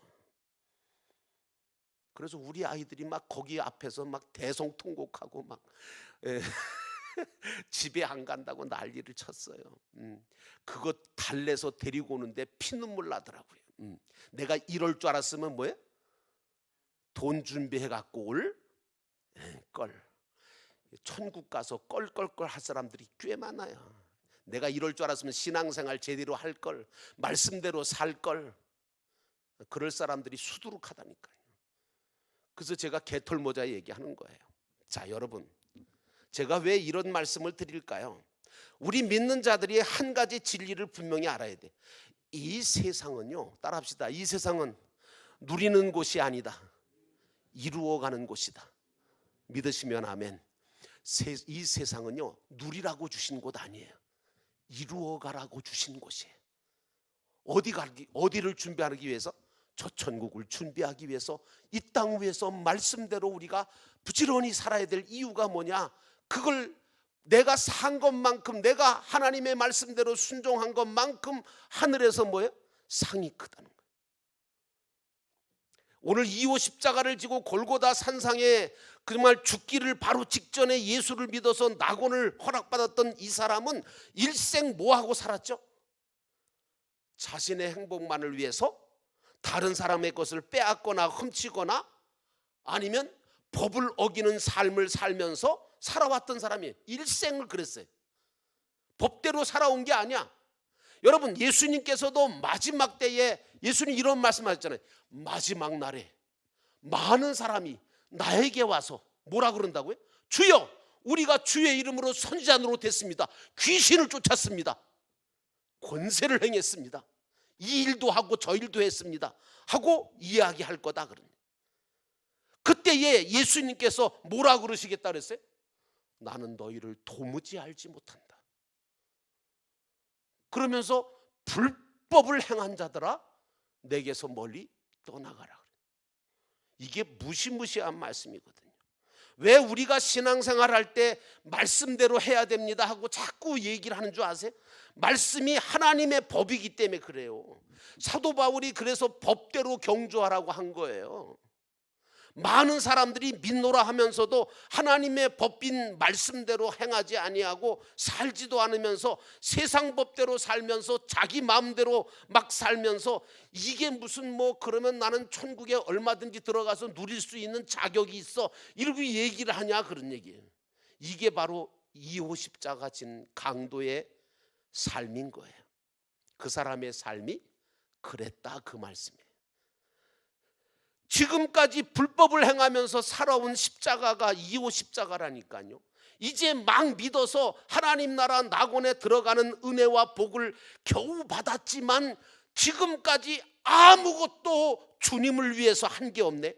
그래서 우리 아이들이 막 거기 앞에서 막 대성통곡하고 막 집에 안 간다고 난리를 쳤어요. 그거 달래서 데리고 오는데 피눈물 나더라고요. 내가 이럴 줄 알았으면 뭐예요? 돈 준비해 갖고 올 걸. 천국 가서 껄껄껄 할 사람들이 꽤 많아요. 내가 이럴 줄 알았으면 신앙생활 제대로 할 걸, 말씀대로 살 걸. 그럴 사람들이 수두룩하다니까요. 그래서 제가 개털모자 얘기하는 거예요. 자, 여러분, 제가 왜 이런 말씀을 드릴까요? 우리 믿는 자들이 한 가지 진리를 분명히 알아야 돼. 이 세상은요, 따라합시다. 이 세상은 누리는 곳이 아니다. 이루어가는 곳이다. 믿으시면 아멘. 이 세상은요, 누리라고 주신 곳 아니에요. 이루어가라고 주신 곳이에요. 어디를 준비하기 위해서? 저 천국을 준비하기 위해서 이 땅 위에서 말씀대로 우리가 부지런히 살아야 될 이유가 뭐냐? 그걸 내가 산 것만큼, 내가 하나님의 말씀대로 순종한 것만큼 하늘에서 뭐예요? 상이 크다는 거예요. 오늘 2호 십자가를 지고 골고다 산상에 정말 죽기를 바로 직전에 예수를 믿어서 낙원을 허락받았던 이 사람은 일생 뭐하고 살았죠? 자신의 행복만을 위해서 다른 사람의 것을 빼앗거나 훔치거나 아니면 법을 어기는 삶을 살면서 살아왔던 사람이에요. 일생을 그랬어요. 법대로 살아온 게 아니야. 여러분, 예수님께서도 마지막 때에 예수님 이런 말씀하셨잖아요. 마지막 날에 많은 사람이 나에게 와서 뭐라 그런다고요? 주여, 우리가 주의 이름으로 선지자 노릇했습니다. 귀신을 쫓았습니다. 권세를 행했습니다. 이 일도 하고 저 일도 했습니다. 하고 이야기할 거다 그러네. 그때에 예수님께서 뭐라 그러시겠다 그랬어요? 나는 너희를 도무지 알지 못한다. 그러면서 불법을 행한 자들아 내게서 멀리 떠나가라. 이게 무시무시한 말씀이거든요. 왜 우리가 신앙생활 할 때 말씀대로 해야 됩니다 하고 자꾸 얘기를 하는 줄 아세요? 말씀이 하나님의 법이기 때문에 그래요. 사도 바울이 그래서 법대로 경주하라고 한 거예요. 많은 사람들이 믿노라 하면서도 하나님의 법인 말씀대로 행하지 아니하고 살지도 않으면서 세상 법대로 살면서 자기 마음대로 막 살면서 이게 무슨 뭐 그러면 나는 천국에 얼마든지 들어가서 누릴 수 있는 자격이 있어 이렇게 얘기를 하냐 그런 얘기예요. 이게 바로 2호 십자가 진 강도의 삶인 거예요. 그 사람의 삶이 그랬다 그 말씀이에요. 지금까지 불법을 행하면서 살아온 십자가가 2호 십자가라니까요. 이제 막 믿어서 하나님 나라 낙원에 들어가는 은혜와 복을 겨우 받았지만 지금까지 아무것도 주님을 위해서 한 게 없네.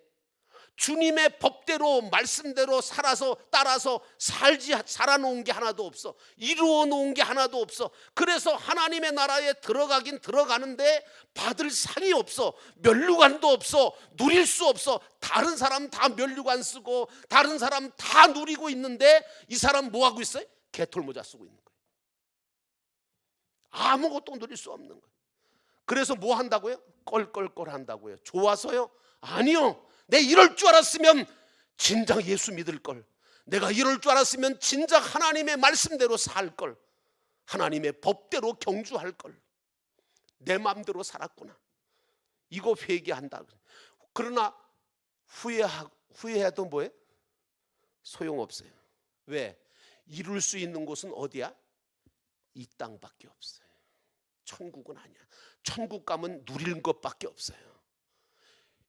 주님의 법대로 말씀대로 살아서 따라서 살아놓은 게 하나도 없어. 이루어 놓은 게 하나도 없어. 그래서 하나님의 나라에 들어가긴 들어가는데 받을 상이 없어. 면류관도 없어. 누릴 수 없어. 다른 사람 다 면류관 쓰고 다른 사람 다 누리고 있는데 이 사람 뭐 하고 있어요? 개털모자 쓰고 있는 거예요. 아무것도 누릴 수 없는 거예요. 그래서 뭐 한다고요? 껄껄껄 한다고요. 좋아서요? 아니요. 내 이럴 줄 알았으면 진작 예수 믿을 걸. 내가 이럴 줄 알았으면 진작 하나님의 말씀대로 살 걸. 하나님의 법대로 경주할 걸. 내 마음대로 살았구나. 이거 회개한다. 그러나 후회해도 뭐해? 소용없어요. 왜? 이룰 수 있는 곳은 어디야? 이 땅밖에 없어요. 천국은 아니야. 천국 가면 누릴 것밖에 없어요.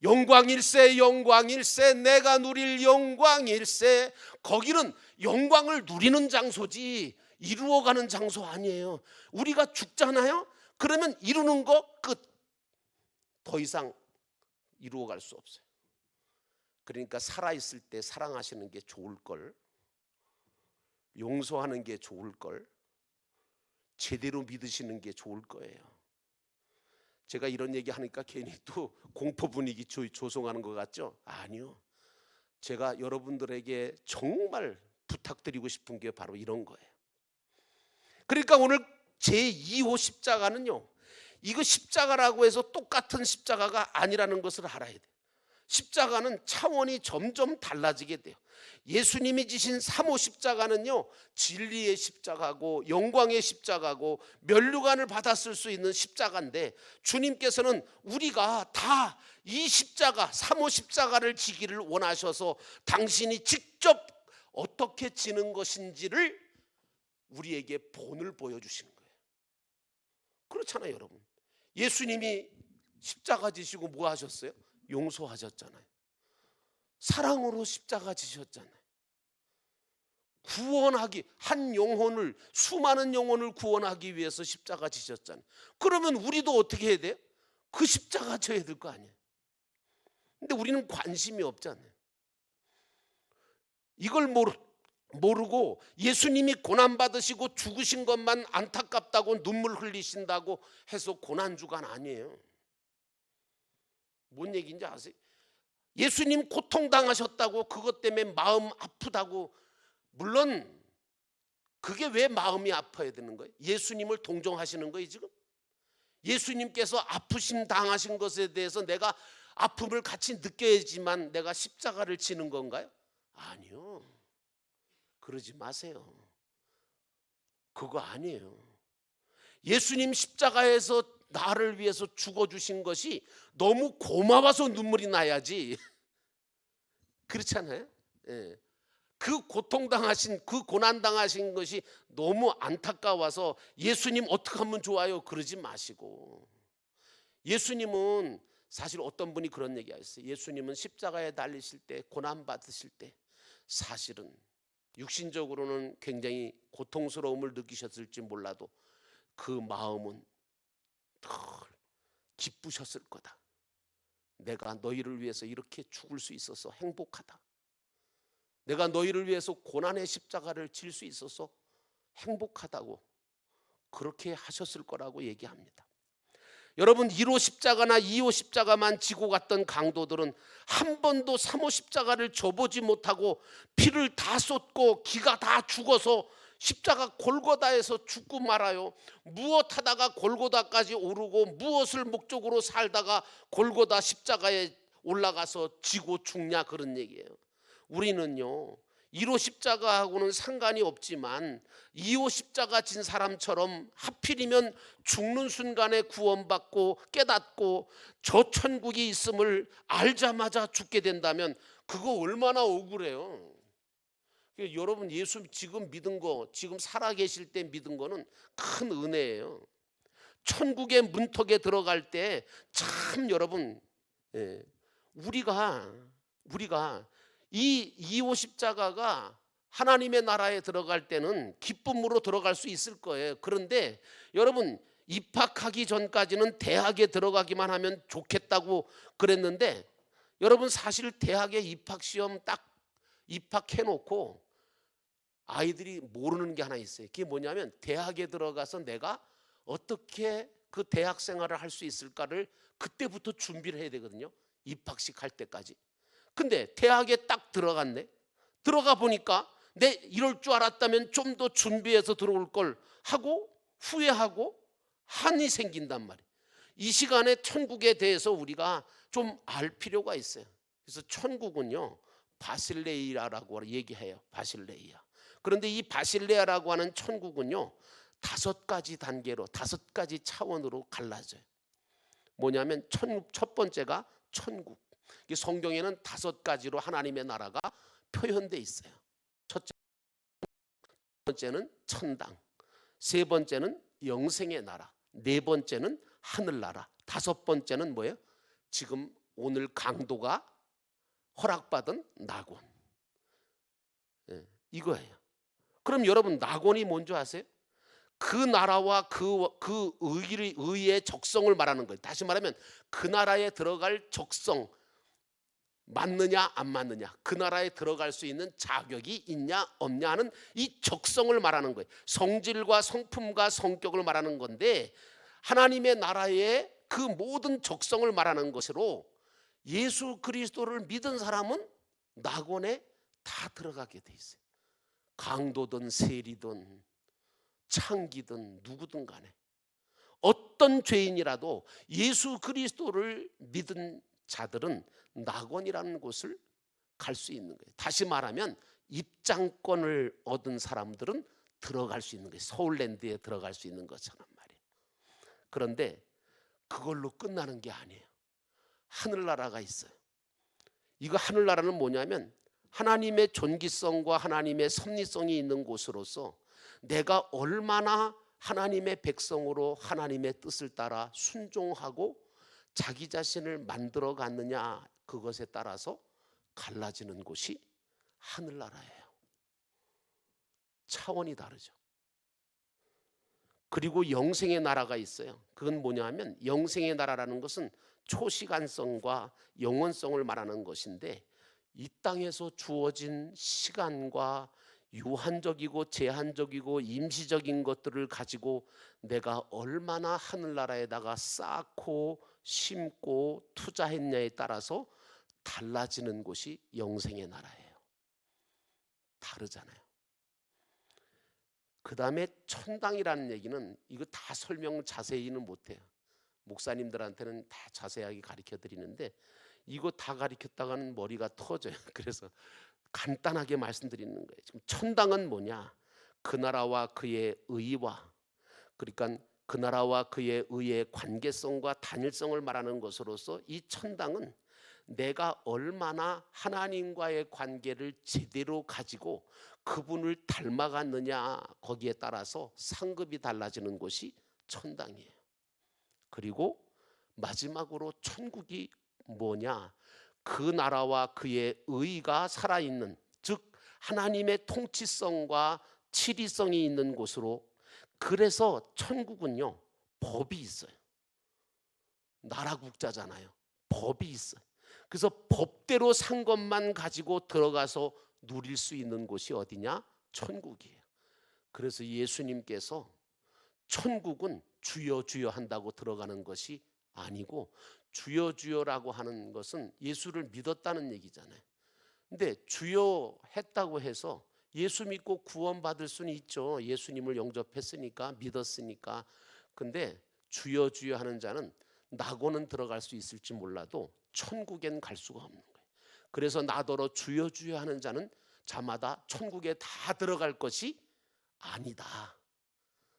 영광일세 영광일세 내가 누릴 영광일세. 거기는 영광을 누리는 장소지 이루어가는 장소 아니에요. 우리가 죽잖아요. 그러면 이루는 거 끝. 더 이상 이루어갈 수 없어요. 그러니까 살아있을 때 사랑하시는 게 좋을 걸. 용서하는 게 좋을 걸. 제대로 믿으시는 게 좋을 거예요. 제가 이런 얘기 하니까 괜히 또 공포 분위기 조성하는 것 같죠? 아니요. 제가 여러분들에게 정말 부탁드리고 싶은 게 바로 이런 거예요. 그러니까 오늘 제2호 십자가는요, 이거 십자가라고 해서 똑같은 십자가가 아니라는 것을 알아야 돼요. 십자가는 차원이 점점 달라지게 돼요. 예수님이 지신 3호 십자가는요, 진리의 십자가고 영광의 십자가고 면류관을 받았을 수 있는 십자가인데, 주님께서는 우리가 다 이 십자가 3호 십자가를 지기를 원하셔서 당신이 직접 어떻게 지는 것인지를 우리에게 본을 보여주신 거예요. 그렇잖아요, 여러분. 예수님이 십자가 지시고 뭐 하셨어요? 용서하셨잖아요. 사랑으로 십자가 지셨잖아요. 구원하기, 한 영혼을, 수많은 영혼을 구원하기 위해서 십자가 지셨잖아요. 그러면 우리도 어떻게 해야 돼요? 그 십자가 져야 될 거 아니에요. 근데 우리는 관심이 없잖아요. 이걸 모르고 예수님이 고난받으시고 죽으신 것만 안타깝다고 눈물 흘리신다고 해서 고난주간 아니에요. 뭔 얘기인지 아세요? 예수님 고통당하셨다고 그것 때문에 마음 아프다고, 물론 그게 왜 마음이 아파야 되는 거예요? 예수님을 동정하시는 거예요 지금? 예수님께서 아프심 당하신 것에 대해서 내가 아픔을 같이 느껴야지만 내가 십자가를 지는 건가요? 아니요. 그러지 마세요. 그거 아니에요. 예수님 십자가에서 나를 위해서 죽어주신 것이 너무 고마워서 눈물이 나야지. 그렇잖아요. 예. 그 고통당하신, 그 고난당하신 것이 너무 안타까워서 예수님 어떻게 하면 좋아요? 그러지 마시고, 예수님은 사실 어떤 분이 그런 얘기 하셨어요. 예수님은 십자가에 달리실 때, 고난받으실 때 사실은 육신적으로는 굉장히 고통스러움을 느끼셨을지 몰라도 그 마음은 늘 기쁘셨을 거다. 내가 너희를 위해서 이렇게 죽을 수 있어서 행복하다. 내가 너희를 위해서 고난의 십자가를 질 수 있어서 행복하다고 그렇게 하셨을 거라고 얘기합니다. 여러분, 1호 십자가나 2호 십자가만 지고 갔던 강도들은 한 번도 3호 십자가를 져보지 못하고 피를 다 쏟고 기가 다 죽어서 십자가 골고다에서 죽고 말아요. 무엇하다가 골고다까지 오르고 무엇을 목적으로 살다가 골고다 십자가에 올라가서 지고 죽냐 그런 얘기예요. 우리는요 1호 십자가하고는 상관이 없지만 2호 십자가 진 사람처럼 하필이면 죽는 순간에 구원받고 깨닫고 저 천국이 있음을 알자마자 죽게 된다면 그거 얼마나 억울해요. 여러분 예수 지금 믿은 거, 지금 살아계실 때 믿은 거는 큰 은혜예요. 천국의 문턱에 들어갈 때 참 여러분 우리가 이 2호 십자가가 하나님의 나라에 들어갈 때는 기쁨으로 들어갈 수 있을 거예요. 그런데 여러분 입학하기 전까지는 대학에 들어가기만 하면 좋겠다고 그랬는데 여러분 사실 대학에 입학시험 딱 입학해놓고 아이들이 모르는 게 하나 있어요. 그게 뭐냐면 대학에 들어가서 내가 어떻게 그 대학 생활을 할 수 있을까를 그때부터 준비를 해야 되거든요. 입학식 할 때까지. 근데 대학에 딱 들어갔네. 들어가 보니까 내 이럴 줄 알았다면 좀 더 준비해서 들어올 걸 하고 후회하고 한이 생긴단 말이에요. 이 시간에 천국에 대해서 우리가 좀 알 필요가 있어요. 그래서 천국은요 바실레이아라고 얘기해요. 바실레이아. 그런데 이 바실레아라고 하는 천국은요 5가지 단계로 5가지 차원으로 갈라져요. 뭐냐면 첫 번째가 천국. 성경에는 5가지로 하나님의 나라가 표현되어 있어요. 첫 번째는 천당, 세 번째는 영생의 나라, 네 번째는 하늘나라, 5번째는 뭐예요? 지금 오늘 강도가 허락받은 낙원. 이거예요. 그럼 여러분 낙원이 뭔지 아세요? 그 나라와 그 의의 적성을 말하는 거예요. 다시 말하면 그 나라에 들어갈 적성 맞느냐 안 맞느냐, 그 나라에 들어갈 수 있는 자격이 있냐 없냐 하는 이 적성을 말하는 거예요. 성질과 성품과 성격을 말하는 건데 하나님의 나라의 그 모든 적성을 말하는 것으로 예수 그리스도를 믿은 사람은 낙원에 다 들어가게 돼 있어요. 강도든 세리든 창기든 누구든 간에 어떤 죄인이라도 예수 그리스도를 믿은 자들은 낙원이라는 곳을 갈 수 있는 거예요. 다시 말하면 입장권을 얻은 사람들은 들어갈 수 있는 거예요. 서울랜드에 들어갈 수 있는 것처럼 말이에요. 그런데 그걸로 끝나는 게 아니에요. 하늘나라가 있어요. 이거 하늘나라는 뭐냐면 하나님의 존귀성과 하나님의 섭리성이 있는 곳으로서 내가 얼마나 하나님의 백성으로 하나님의 뜻을 따라 순종하고 자기 자신을 만들어 갔느냐, 그것에 따라서 갈라지는 곳이 하늘나라예요. 차원이 다르죠. 그리고 영생의 나라가 있어요. 그건 뭐냐면 영생의 나라라는 것은 초시간성과 영원성을 말하는 것인데 이 땅에서 주어진 시간과 유한적이고 제한적이고 임시적인 것들을 가지고 내가 얼마나 하늘나라에다가 쌓고 심고 투자했냐에 따라서 달라지는 곳이 영생의 나라예요. 다르잖아요. 그 다음에 천당이라는 얘기는 이거 다 설명 자세히는 못해요. 목사님들한테는 다 자세하게 가르쳐 드리는데 이거 다 가르쳤다가는 머리가 터져요. 그래서 간단하게 말씀드리는 거예요. 지금 천당은 뭐냐? 그 나라와 그의 의와, 그러니까 그 나라와 그의 의의 관계성과 단일성을 말하는 것으로서 이 천당은 내가 얼마나 하나님과의 관계를 제대로 가지고 그분을 닮아갔느냐, 거기에 따라서 상급이 달라지는 곳이 천당이에요. 그리고 마지막으로 천국이 뭐냐? 그 나라와 그의 의가 살아있는, 즉 하나님의 통치성과 치리성이 있는 곳으로. 그래서 천국은요 법이 있어요. 나라 국자잖아요. 법이 있어요. 그래서 법대로 산 것만 가지고 들어가서 누릴 수 있는 곳이 어디냐? 천국이에요. 그래서 예수님께서 천국은 주여 주여 한다고 들어가는 것이 아니고, 주여 주여라고 하는 것은 예수를 믿었다는 얘기잖아요. 근데 주여 했다고 해서 예수 믿고 구원받을 수는 있죠. 예수님을 영접했으니까, 믿었으니까. 근데 주여 주여 하는 자는 낙원은 들어갈 수 있을지 몰라도 천국엔 갈 수가 없는 거예요. 그래서 나더러 주여 주여 하는 자는 자마다 천국에 다 들어갈 것이 아니다.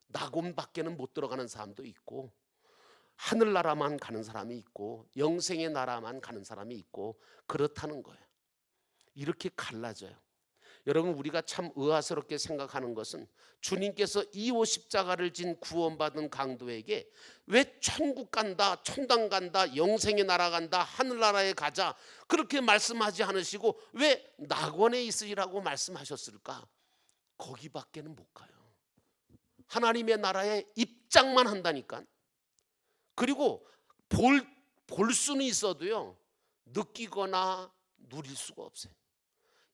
낙원 밖에는 못 들어가는 사람도 있고, 하늘나라만 가는 사람이 있고, 영생의 나라만 가는 사람이 있고, 그렇다는 거예요. 이렇게 갈라져요. 여러분, 우리가 참 의아스럽게 생각하는 것은 주님께서 2호 십자가를 진 구원받은 강도에게 왜 천국 간다, 천당 간다, 영생의 나라 간다, 하늘나라에 가자 그렇게 말씀하지 않으시고 왜 낙원에 있으리라고 말씀하셨을까? 거기밖에는 못 가요. 하나님의 나라에 입장만 한다니까. 그리고 볼 수는 있어도요, 느끼거나 누릴 수가 없어요.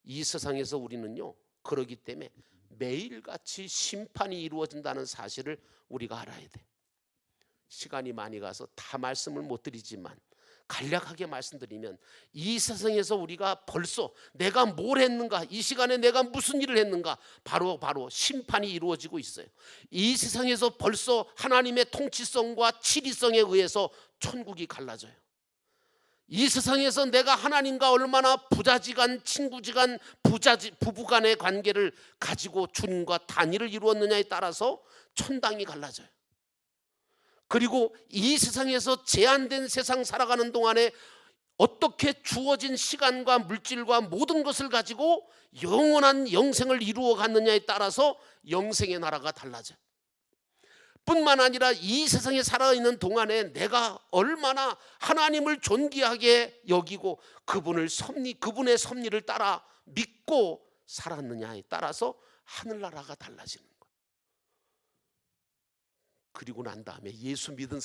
이 세상에서 우리는요, 그러기 때문에 매일같이 심판이 이루어진다는 사실을 우리가 알아야 돼. 시간이 많이 가서 다 말씀을 못 드리지만 간략하게 말씀드리면, 이 세상에서 우리가 벌써 내가 뭘 했는가, 이 시간에 내가 무슨 일을 했는가, 바로 심판이 이루어지고 있어요. 이 세상에서 벌써 하나님의 통치성과 치리성에 의해서 천국이 갈라져요. 이 세상에서 내가 하나님과 얼마나 부자지간, 친구지간, 부부간의 관계를 가지고 주님과 단일을 이루었느냐에 따라서 천당이 갈라져요. 그리고 이 세상에서 제한된 세상 살아가는 동안에 어떻게 주어진 시간과 물질과 모든 것을 가지고 영원한 영생을 이루어 갔느냐에 따라서 영생의 나라가 달라져요. 뿐만 아니라 이 세상에 살아있는 동안에 내가 얼마나 하나님을 존귀하게 여기고 그분의 섭리를 따라 믿고 살았느냐에 따라서 하늘나라가 달라지는 거예요. 그리고 난 다음에 예수 믿은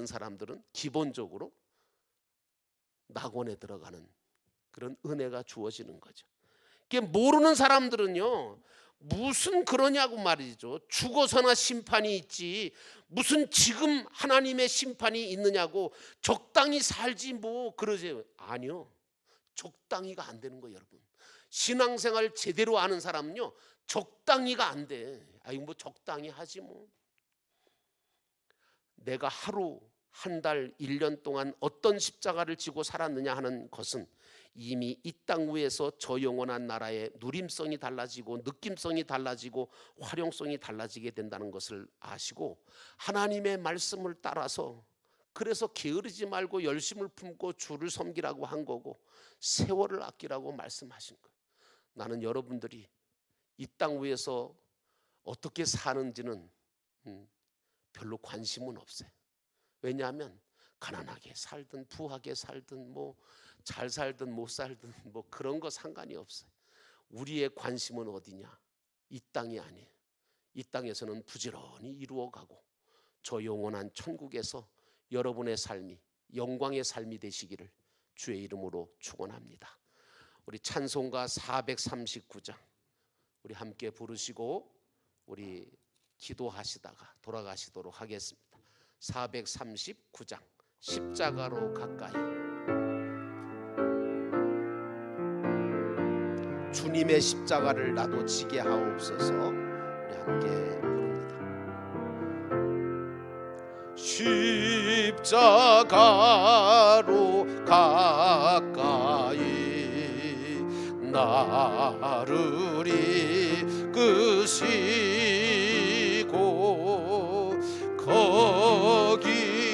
사람들은 기본적으로 낙원에 들어가는 그런 은혜가 주어지는 거죠. 모르는 사람들은요, 무슨 그러냐고 말이죠. 죽어서나 심판이 있지 무슨 지금 하나님의 심판이 있느냐고, 적당히 살지 뭐 그러세요. 아니요, 적당히가 안 되는 거예요. 여러분, 신앙생활 제대로 아는 사람은요, 적당히가 안 돼. 아니 뭐 적당히 하지 뭐. 내가 하루, 한 달, 1년 동안 어떤 십자가를 지고 살았느냐 하는 것은 이미 이 땅 위에서 저 영원한 나라의 누림성이 달라지고 느낌성이 달라지고 활용성이 달라지게 된다는 것을 아시고, 하나님의 말씀을 따라서, 그래서 게으르지 말고 열심을 품고 주를 섬기라고 한 거고 세월을 아끼라고 말씀하신 거예요. 나는 여러분들이 이 땅 위에서 어떻게 사는지는 별로 관심은 없어요. 왜냐하면 가난하게 살든 부하게 살든 뭐 잘 살든 못 살든 뭐 그런 거 상관이 없어요. 우리의 관심은 어디냐? 이 땅이 아니에요. 이 땅에서는 부지런히 이루어가고 저 영원한 천국에서 여러분의 삶이 영광의 삶이 되시기를 주의 이름으로 축원합니다. 우리 찬송가 439장 우리 함께 부르시고 우리 기도하시다가 돌아가시도록 하겠습니다. 439장 십자가로 가까이. 주님의 십자가를 나도 지게 하옵소서. 우리 함께 부릅니다. 십자가로 가까이 나를 이끄시고 거기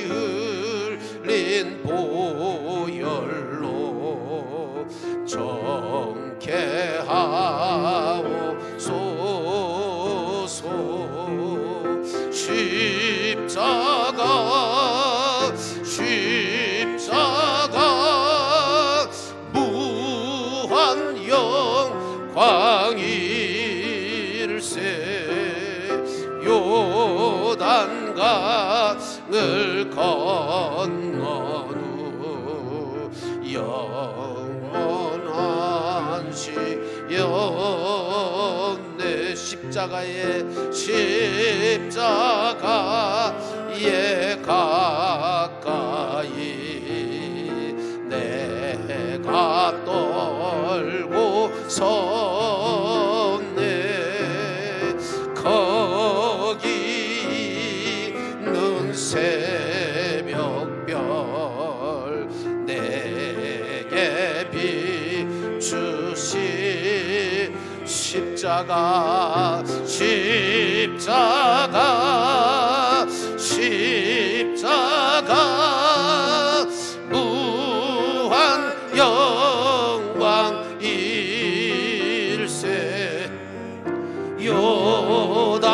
흘린 보혈로 정케 하옵소서. 십자가 무한 영광일세. 요단강을 건넌 후 영원한 시연내 십자가에 가까이 내가 떨고 섰네. 거기 있는 새벽별 십자가 십자가 십자가 무한 영광 일세 요단강을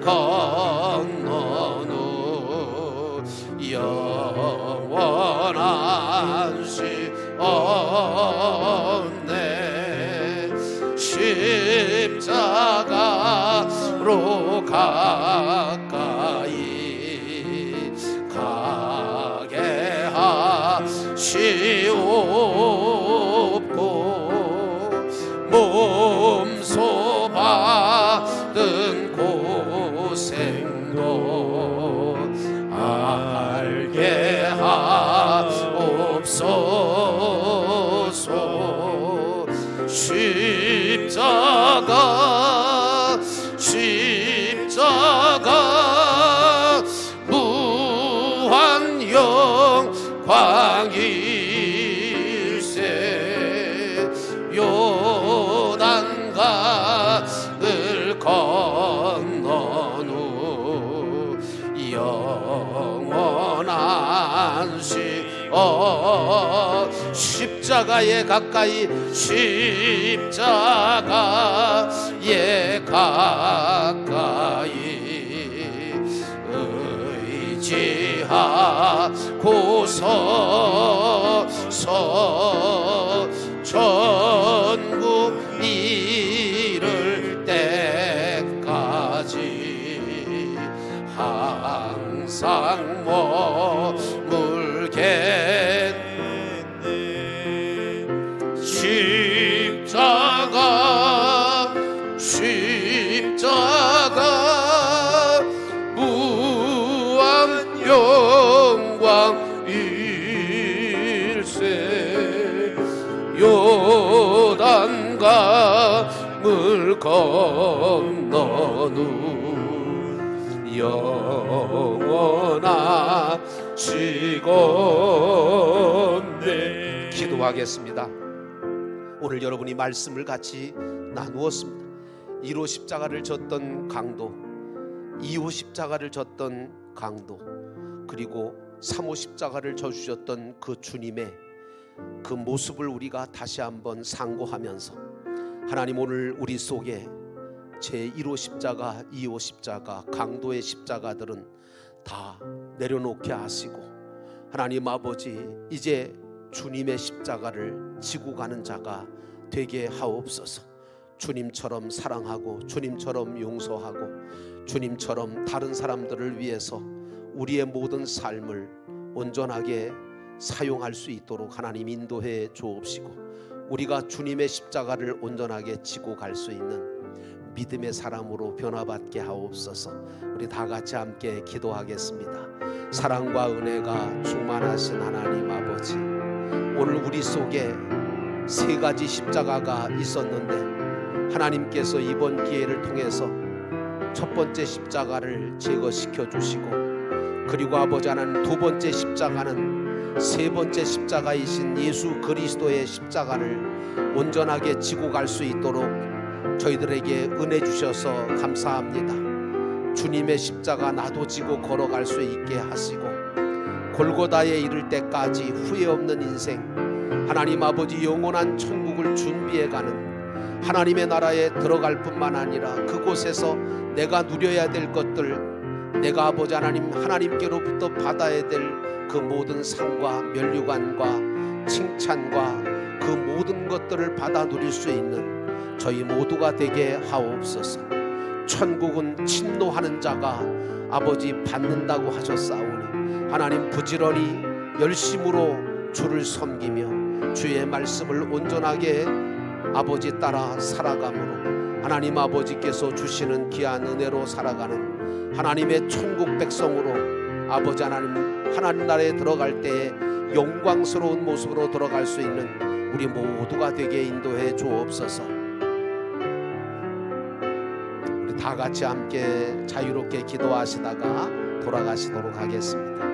건넌 후 영원한 시 없네 십자가로 가까이 가게 하시옵고 몸소 받은 고생도 알게 하옵소서 십자가 십자가 무한 영광 일세 요단강을 건넌 후 영원한 십자가에 가까이 십자가에 가까이 의지하고서 천국 이를 때까지 항상 머물겠네 십자가 십자가 무한 영광 일세 요단강을 건넌 후 영원하시건대 기도하겠습니다. 오늘 여러분이 말씀을 같이 나누었습니다. 1호 십자가를 졌던 강도, 2호 십자가를 졌던 강도, 그리고 3호 십자가를 져주셨던 그 주님의 그 모습을 우리가 다시 한번 상고하면서 하나님 오늘 우리 속에 제1호 십자가, 2호 십자가, 강도의 십자가들은 다 내려놓게 하시고 하나님 아버지 이제 주님의 십자가를 지고 가는 자가 되게 하옵소서. 주님처럼 사랑하고 주님처럼 용서하고 주님처럼 다른 사람들을 위해서 우리의 모든 삶을 온전하게 사용할 수 있도록 하나님 인도해 주옵시고 우리가 주님의 십자가를 온전하게 지고 갈 수 있는 믿음의 사람으로 변화받게 하옵소서. 우리 다 같이 함께 기도하겠습니다. 사랑과 은혜가 충만하신 하나님 아버지, 오늘 우리 속에 세 가지 십자가가 있었는데 하나님께서 이번 기회를 통해서 첫 번째 십자가를 제거시켜 주시고 그리고 아버지 하나님 두 번째 십자가는 세 번째 십자가이신 예수 그리스도의 십자가를 온전하게 지고 갈 수 있도록 저희들에게 은혜 주셔서 감사합니다. 주님의 십자가 나도 지고 걸어갈 수 있게 하시고 골고다에 이를 때까지 후회 없는 인생, 하나님 아버지 영원한 천국을 준비해가는 하나님의 나라에 들어갈 뿐만 아니라 그곳에서 내가 누려야 될 것들, 내가 아버지 하나님께로부터 받아야 될 그 모든 상과 면류관과 칭찬과 그 모든 것들을 받아 누릴 수 있는 저희 모두가 되게 하옵소서. 천국은 침노하는 자가 아버지 받는다고 하셨사오니 하나님 부지런히 열심으로 주를 섬기며 주의 말씀을 온전하게 아버지 따라 살아감으로 하나님 아버지께서 주시는 귀한 은혜로 살아가는 하나님의 천국 백성으로 아버지 하나님 나라에 들어갈 때에 영광스러운 모습으로 들어갈 수 있는 우리 모두가 되게 인도해 주옵소서. 우리 다 같이 함께 자유롭게 기도하시다가 돌아가시도록 하겠습니다.